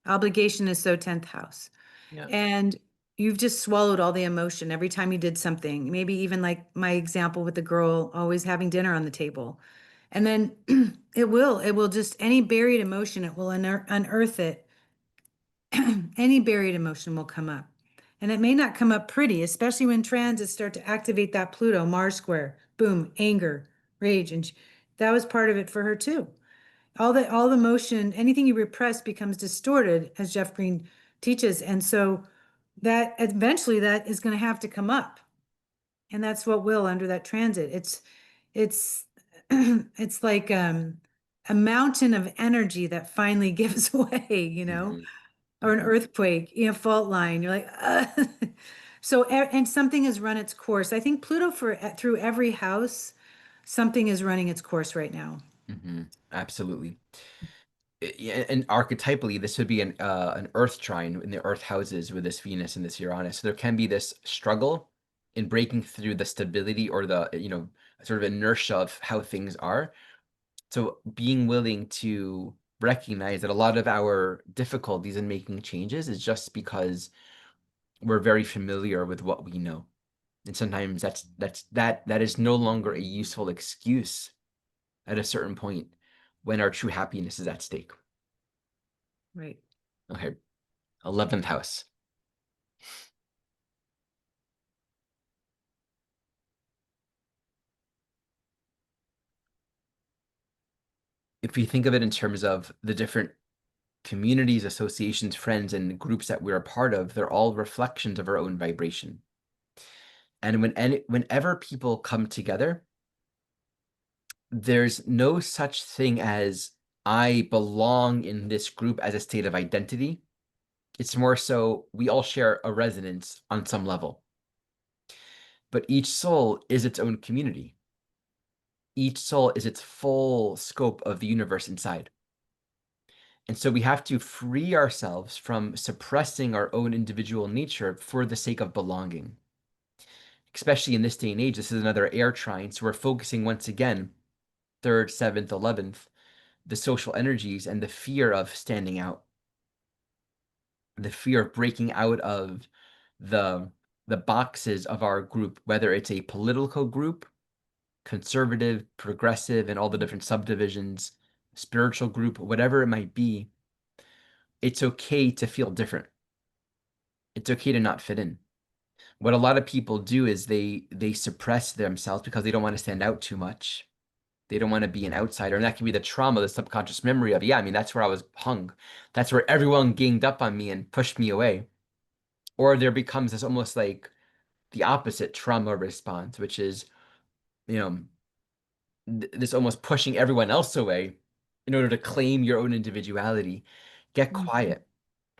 Obligation is so 10th house. Yeah. And you've just swallowed all the emotion every time you did something. Maybe even like my example with the girl always having dinner on the table. And then it will just, any buried emotion, it will unearth it. Any buried emotion will come up. And it may not come up pretty, especially when transits start to activate that Pluto, Mars square, boom, anger, rage. And that was part of it for her too. All the motion, anything you repress becomes distorted, as Jeff Green teaches. And so that eventually that is going to have to come up. And that's what will under that transit. It's it's like a mountain of energy that finally gives way, Mhm. or an Mhm. earthquake, fault line. You're like, so and something has run its course. I think Pluto for through every house, something is running its course right now. Mhm. Absolutely. Yeah, and archetypally, this would be an Earth trine in the Earth houses with this Venus and this Uranus. So there can be this struggle in breaking through the stability or the, sort of inertia of how things are. So being willing to recognize that a lot of our difficulties in making changes is just because we're very familiar with what we know. And sometimes that is no longer a useful excuse at a certain point when our true happiness is at stake. Right. Okay. 11th house. If we think of it in terms of the different communities, associations, friends, and groups that we're a part of, they're all reflections of our own vibration. And whenever people come together, there's no such thing as I belong in this group as a state of identity. It's more so we all share a resonance on some level, but each soul is its own community. Each soul is its full scope of the universe inside. And so we have to free ourselves from suppressing our own individual nature for the sake of belonging. Especially in this day and age, this is another air trine. So we're focusing once again, third, seventh, 11th, the social energies and the fear of standing out, the fear of breaking out of the the boxes of our group, whether it's a political group, conservative, progressive, and all the different subdivisions, spiritual group, whatever it might be. It's okay to feel different. It's okay to not fit in. What a lot of people do is they suppress themselves because they don't want to stand out too much. They don't want to be an outsider. And that can be the trauma, the subconscious memory of, yeah, I mean, that's where I was hung. That's where everyone ganged up on me and pushed me away. Or there becomes this almost like the opposite trauma response, which is, you know, this almost pushing everyone else away in order to claim your own individuality. Get Mhm. quiet.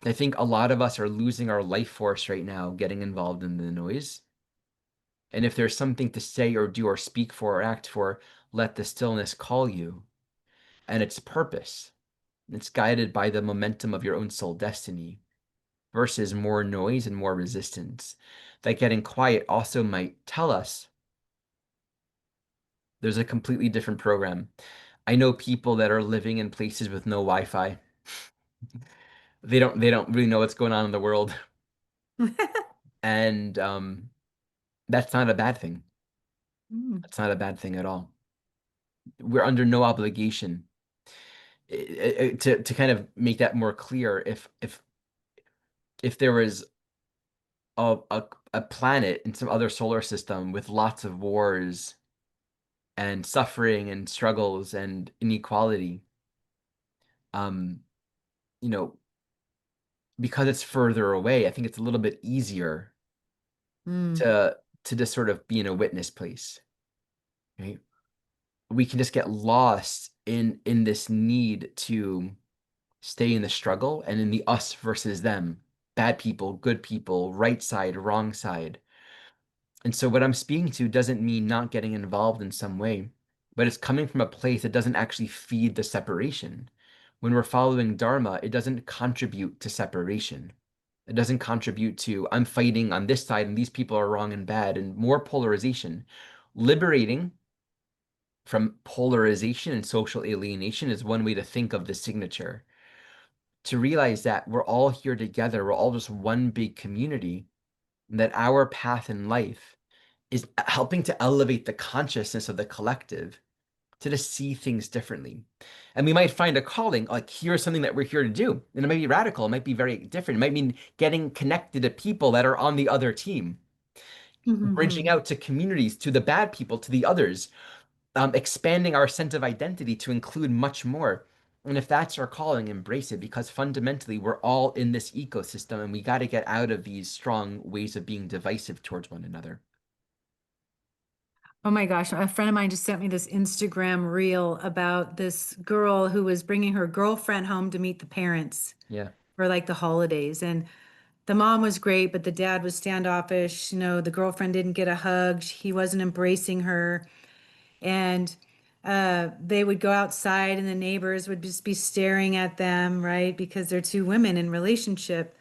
I think a lot of us are losing our life force right now, getting involved in the noise. And if there's something to say or do or speak for or act for, let the stillness call you. And its purpose. It's guided by the momentum of your own soul destiny. versus more noise and more resistance. That getting quiet also might tell us there's a completely different program. I know people that are living in places with no Wi-Fi. They don't really know what's going on in the world. And that's not a bad thing. Mm, That's not a bad thing at all. We're under no obligation to kind of make that more clear. If there was a planet in some other solar system with lots of wars and suffering and struggles and inequality, um, you know, because it's further away, I think it's a little bit easier mm, to just sort of be in a witness place, right? We can just get lost in this need to stay in the struggle and in the us versus them, bad people, good people, right side, wrong side. And so what I'm speaking to doesn't mean not getting involved in some way, but it's coming from a place that doesn't actually feed the separation. When we're following Dharma, it doesn't contribute to separation. It doesn't contribute to I'm fighting on this side and these people are wrong and bad and more polarization. Liberating from polarization and social alienation is one way to think of the signature. To realize that we're all here together, we're all just one big community, and that our path in life is helping to elevate the consciousness of the collective to just see things differently. And we might find a calling, like here's something that we're here to do. And it might be radical, it might be very different. It might mean getting connected to people that are on the other team, bridging mhm. out to communities, to the bad people, to the others, expanding our sense of identity to include much more. And if that's our calling, embrace it because fundamentally we're all in this ecosystem and we got to get out of these strong ways of being divisive towards one another. Oh my gosh, a friend of mine just sent me this Instagram reel about this girl who was bringing her girlfriend home to meet the parents Yeah. for like the holidays. And the mom was great, but the dad was standoffish. The girlfriend didn't get a hug. He wasn't embracing her. And they would go outside and the neighbors would just be staring at them, right? Because they're two women in relationship.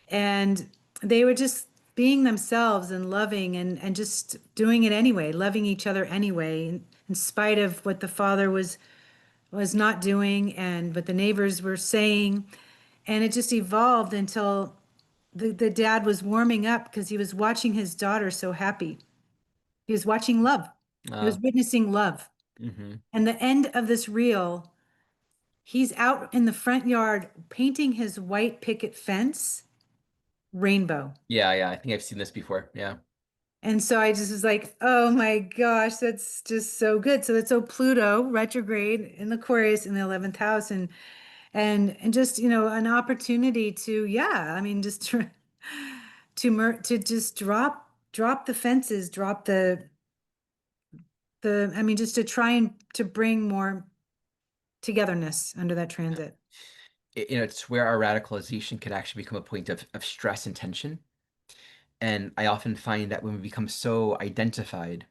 And they were just being themselves and loving and just doing it anyway, loving each other anyway, in spite of what the father was not doing and what the neighbors were saying. And it just evolved until the dad was warming up because he was watching his daughter so happy. He was watching love. He Uh, was witnessing love. hmm And the end of this reel, he's out in the front yard painting his white picket fence rainbow. Yeah, yeah. I think I've seen this before. Yeah. And so I just was like, oh my gosh, that's just so good. So that's so Pluto retrograde in Aquarius in the 11th house and just, an opportunity to, yeah, I mean, just to just drop the fences, drop I mean, just to try and to bring more togetherness under that transit. It's where our radicalization could actually become a point of stress and tension. And I often find that when we become so identified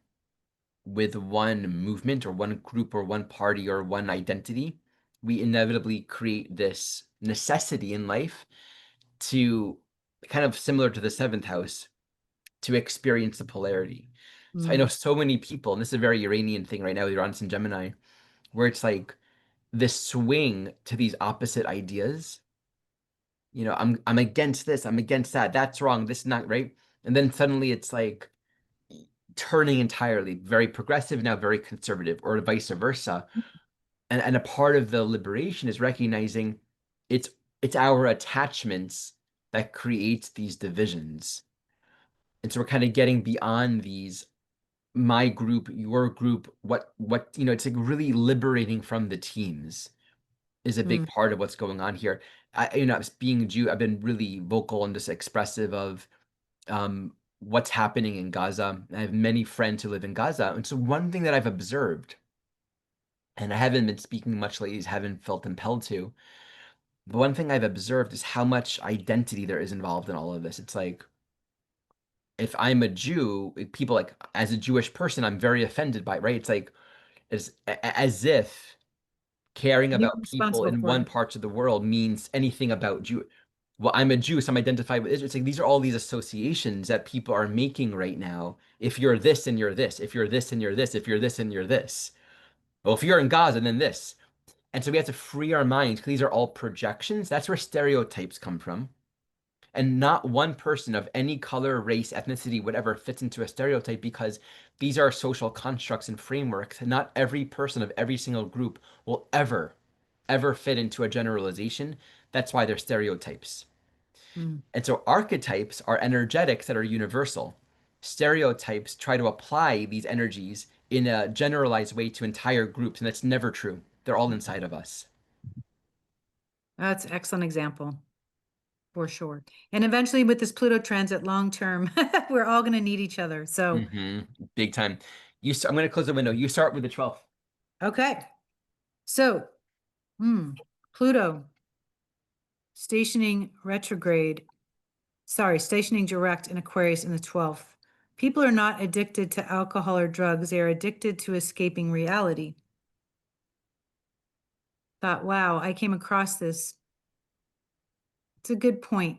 with one movement or one group or one party or one identity, we inevitably create this necessity in life to kind of similar to the seventh house to experience the polarity. So I know Mm. so many people, and this is a very Uranian thing right now, Uranus and Gemini, where it's like this swing to these opposite ideas. I'm against this, I'm against that, that's wrong, this is not right. And then suddenly it's like turning entirely, very progressive, now very conservative, or vice versa. And a part of the liberation is recognizing it's it's our attachments that creates these divisions. And so we're kind of getting beyond these my group, your group, it's like really liberating from the teams is a big Mm. part of what's going on here. As being a Jew, I've been really vocal and just expressive of what's happening in Gaza. I have many friends who live in Gaza. And so one thing that I've observed, and I haven't been speaking much lately, haven't felt impelled to, but one thing I've observed is how much identity there is involved in all of this. It's like if I'm a Jew, people like as a Jewish person, I'm very offended by it, right? It's like as if caring You're about people responsible in for one it. part of the world means anything about Jew. well, I'm a Jew, so I'm identified with Israel. It's like these are all these associations that people are making right now. If you're this, and you're this. If you're this, and you're this. If you're this, and you're this. Well, if you're in Gaza, then this. And so we have to free our minds because these are all projections. That's where stereotypes come from. And not one person of any color, race, ethnicity, whatever fits into a stereotype because these are social constructs and frameworks. And not every person of every single group will ever fit into a generalization. That's why they're stereotypes. Mm. And so archetypes are energetics that are universal. Stereotypes try to apply these energies in a generalized way to entire groups, and that's never true. They're all inside of us. That's an excellent example for sure. And eventually with this Pluto transit long term, we're all going to need each other. So, Hmm. Big time. I'm going to close the window. You start with the 12th. okay. So, Pluto stationing retrograde, stationing direct in Aquarius in the 12th. People are not addicted to alcohol or drugs. They are addicted to escaping reality. Thought, wow, I came across this. It's a good point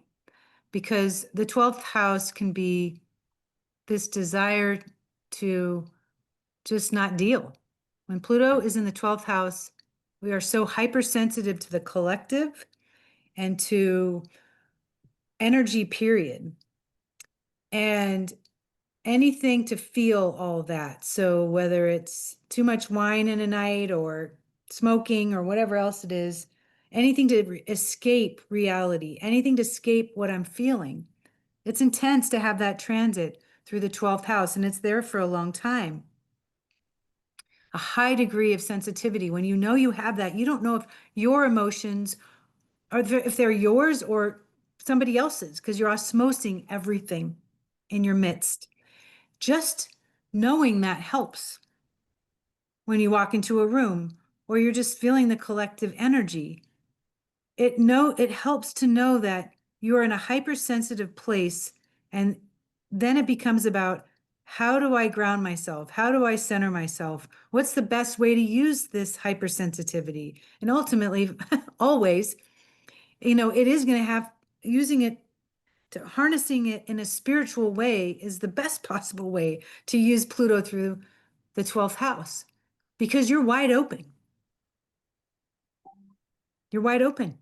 because the 12th house can be this desire to just not deal. When Pluto is in the 12th house, we are so hypersensitive to the collective and to energy, period. And anything to feel all that. So whether it's too much wine in a night or smoking or whatever else it is, anything to escape reality, anything to escape what I'm feeling. It's intense to have that transit through the 12th house, and it's there for a long time. A high degree of sensitivity. When you know you have that, you don't know if your emotions are if they're yours or somebody else's, because you're osmosing everything in your midst. Just knowing that helps when you walk into a room or you're just feeling the collective energy. It helps to know that you are in a hypersensitive place, and then it becomes about how do I ground myself? How do I center myself? What's the best way to use this hypersensitivity? And ultimately, always, it is going to have using it to harnessing it in a spiritual way is the best possible way to use Pluto through the 12th house because you're wide open. You're wide open.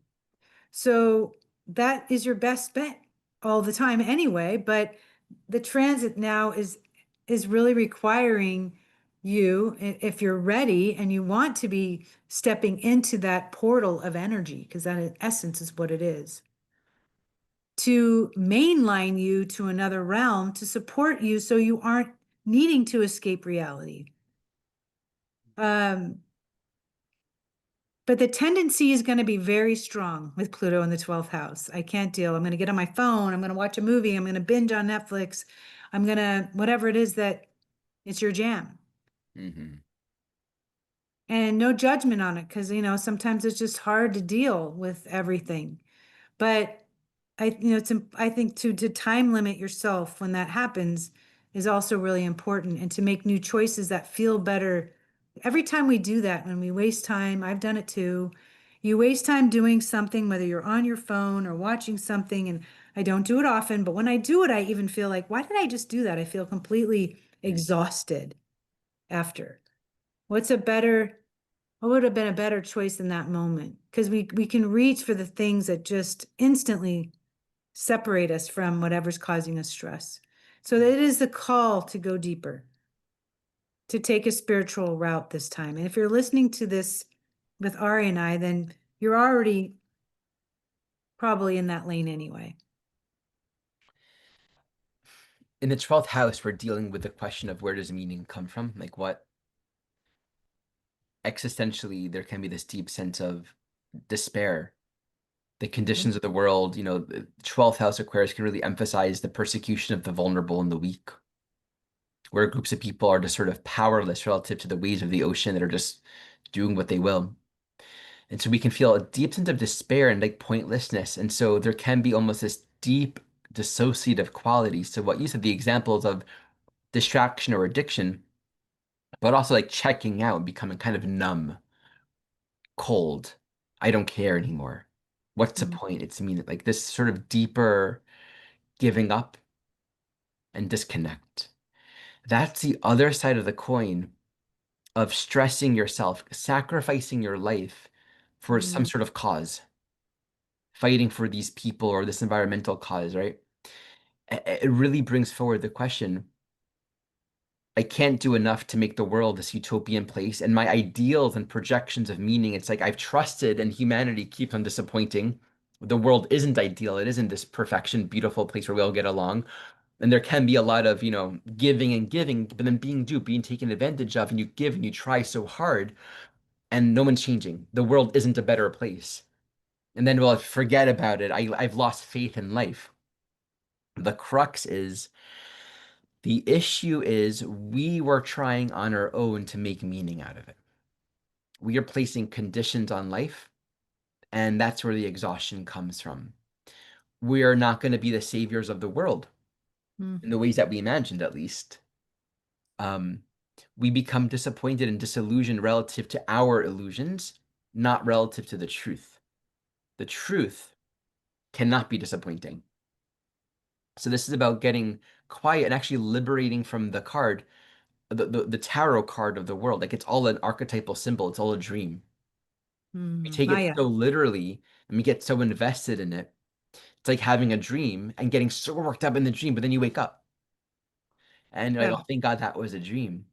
So that is your best bet all the time anyway, but the transit now is really requiring you, if you're ready and you want to be stepping into that portal of energy, because that in essence is what it is, to mainline you to another realm to support you so you aren't needing to escape reality. Um, but the tendency is going to be very strong with Pluto in the 12th house. I can't deal. I'm going to get on my phone. I'm going to watch a movie. I'm going to binge on Netflix. I'm going to, whatever it is that it's your jam. Hmm. And no judgment on it because, sometimes it's just hard to deal with everything. But I think to time limit yourself when that happens is also really important, and to make new choices that feel better. Every time we do that, when we waste time, I've done it too. You waste time doing something, whether you're on your phone or watching something, and I don't do it often, but when I do it, I even feel like, why did I just do that? I feel completely exhausted after. What's a better, what would have been a better choice in that moment? Because we can reach for the things that just instantly separate us from whatever's causing us stress. So it is the call to go deeper, to take a spiritual route this time. And if you're listening to this with Ari and I, then you're already probably in that lane anyway. In the 12th house, we're dealing with the question of where does meaning come from? Like what existentially, there can be this deep sense of despair. The conditions of the world, the 12th house Aquarius can really emphasize the persecution of the vulnerable and the weak, where groups of people are just sort of powerless relative to the waves of the ocean that are just doing what they will. And so we can feel a deep sense of despair and like pointlessness. And so there can be almost this deep dissociative quality. So what you said, the examples of distraction or addiction, but also like checking out, becoming kind of numb, cold. I don't care anymore. What's the Mm, point? It's meaning like this sort of deeper giving up and disconnect. That's the other side of the coin of stressing yourself, sacrificing your life for some mm, sort of cause, fighting for these people or this environmental cause, right? It really brings forward the question, I can't do enough to make the world this utopian place. And my ideals and projections of meaning, it's like I've trusted and humanity keeps on disappointing. The world isn't ideal. It isn't this perfection, beautiful place where we all get along. And there can be a lot of, giving and giving, but then being duped, being taken advantage of, and you give and you try so hard, and no one's changing. The world isn't a better place. And then, well, forget about it. I've lost faith in life. The crux is the issue is we were trying on our own to make meaning out of it. We are placing conditions on life, and that's where the exhaustion comes from. We are not going to be the saviors of the world mm, in the ways that we imagined, at least. Um, we become disappointed and disillusioned relative to our illusions, not relative to the truth. The truth cannot be disappointing. So this is about getting quiet and actually liberating from the card, the tarot card of the world. Like it's all an archetypal symbol. It's all a dream. We mm. take it Maya. so literally and we get so invested in it. It's like having a dream and getting so worked up in the dream, but then you wake up and you're like, Yeah. oh, thank God that was a dream.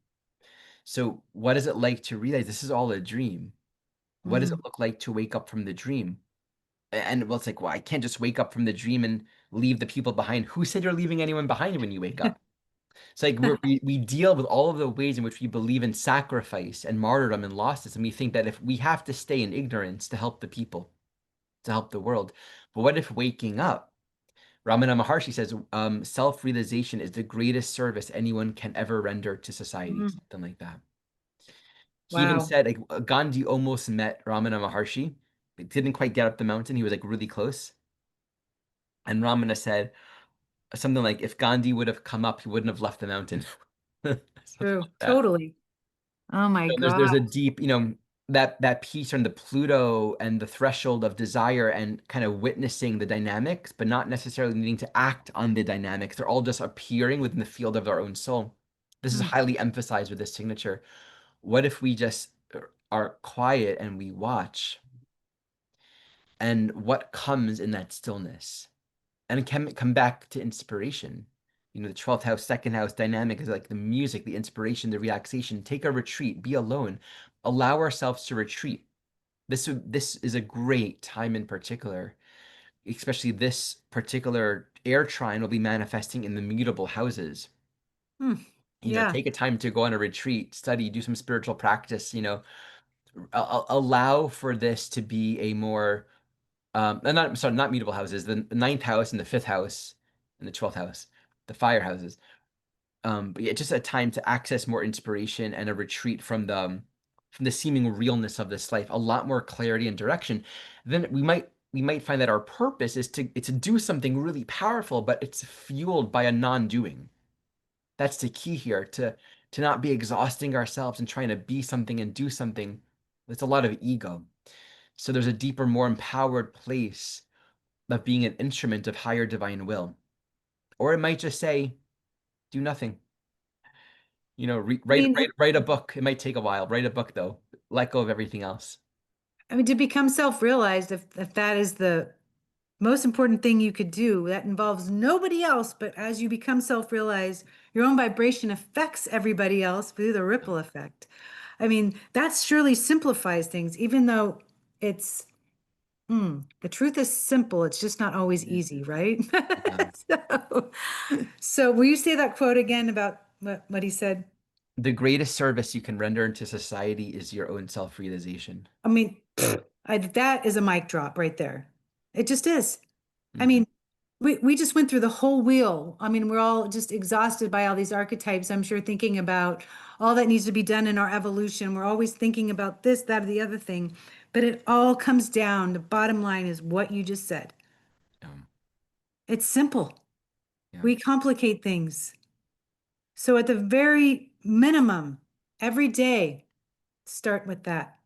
So what is it like to realize this is all a dream? What does it Mm. look like to wake up from the dream? And well, it's like, well, I can't just wake up from the dream and leave the people behind. Who said you're leaving anyone behind when you wake up? It's like we deal with all of the ways in which we believe in sacrifice and martyrdom and losses, and we think that if we have to stay in ignorance to help the people, to help the world, but what if waking up? Ramana Maharshi says, self-realization is the greatest service anyone can ever render to society, Mm. something like that. He even Wow. said, like, Gandhi almost met Ramana Maharshi. It didn't quite get up the mountain. He was like really close. And Ramana said something like, if Gandhi would have come up, he wouldn't have left the mountain. Something True. like that. Totally. Oh my There's God. a deep, that piece on the Pluto and the threshold of desire and kind of witnessing the dynamics, but not necessarily needing to act on the dynamics. They're all just appearing within the field of our own soul. This is Mm, highly emphasized with this signature. What if we just are quiet and we watch and what comes in that stillness? And it can come back to inspiration. The 12th house, second house dynamic is like the music, the inspiration, the relaxation. Take a retreat, be alone, allow ourselves to retreat. This is a great time in particular, especially this particular air trine will be manifesting in the mutable houses. mm. Yeah. Take a time to go on a retreat, study, do some spiritual practice, allow for this to be a more not sorry, not mutable houses, the ninth house and the fifth house and the 12th house, the fire houses. But yeah, just a time to access more inspiration and a retreat from the seeming realness of this life, a lot more clarity and direction. Then we might find that our purpose is to do something really powerful, but it's fueled by a non-doing. That's the key here, to not be exhausting ourselves and trying to be something and do something. There's a lot of ego. So there's a deeper, more empowered place of being an instrument of higher divine will. Or it might just say, do nothing. I mean, Write a book. It might take a while. Write a book though. Let go of everything else. to become self-realized, if that is the most important thing you could do, that involves nobody else, but as you become self-realized, your own vibration affects everybody else through the ripple effect. I mean, that surely simplifies things, even though it's the truth is simple. It's just not always Mm. easy, right? Yeah. So will you say that quote again about what he said? The greatest service you can render into society is your own self-realization. I mean, that is a mic drop right there. It just is. I Mhm. mean, we just went through the whole wheel. I mean, we're all just exhausted by all these archetypes. I'm sure thinking about all that needs to be done in our evolution. We're always thinking about this, that, or the other thing. But it all comes down. The bottom line is what you just said. Um, It's simple. yeah. We complicate things. So at the very minimum, every day, start with that.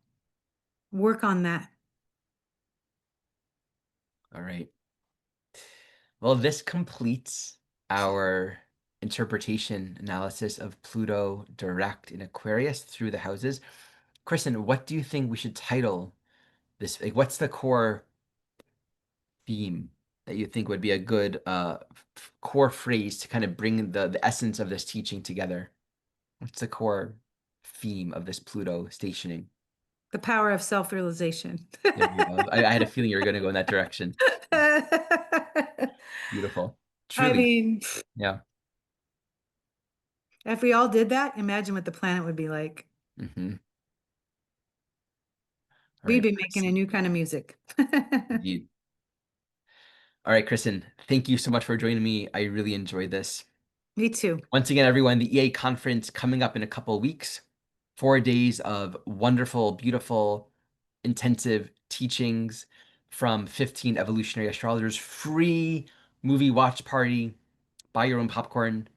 Work on that. All right. Well, this completes our interpretation analysis of Pluto direct in Aquarius through the houses. Kristen, what do you think we should title this? Like, what's the core theme that you think would be a good core phrase to kind of bring the essence of this teaching together? What's the core theme of this Pluto stationing? The power of self-realization. There you go. I had a feeling you were going to go in that direction. Beautiful. I Truly. mean, Yeah. if we all did that, imagine what the planet would be like. Hmm. All We'd right. be making a new kind of music. Indeed. All right, Kristen, thank you so much for joining me. I really enjoyed this. Me too. Once again, everyone, the EA conference coming up in a couple of weeks. 4 days of wonderful, beautiful, intensive teachings from 15 evolutionary astrologers, free movie watch party, buy your own popcorn,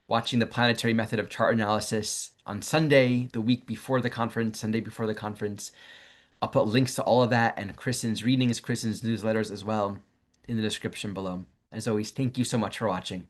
watching the planetary method of chart analysis on Sunday, the week before the conference, Sunday before the conference. I'll put links to all of that and Kristen's readings, Kristen's newsletters as well in the description below. As always, thank you so much for watching.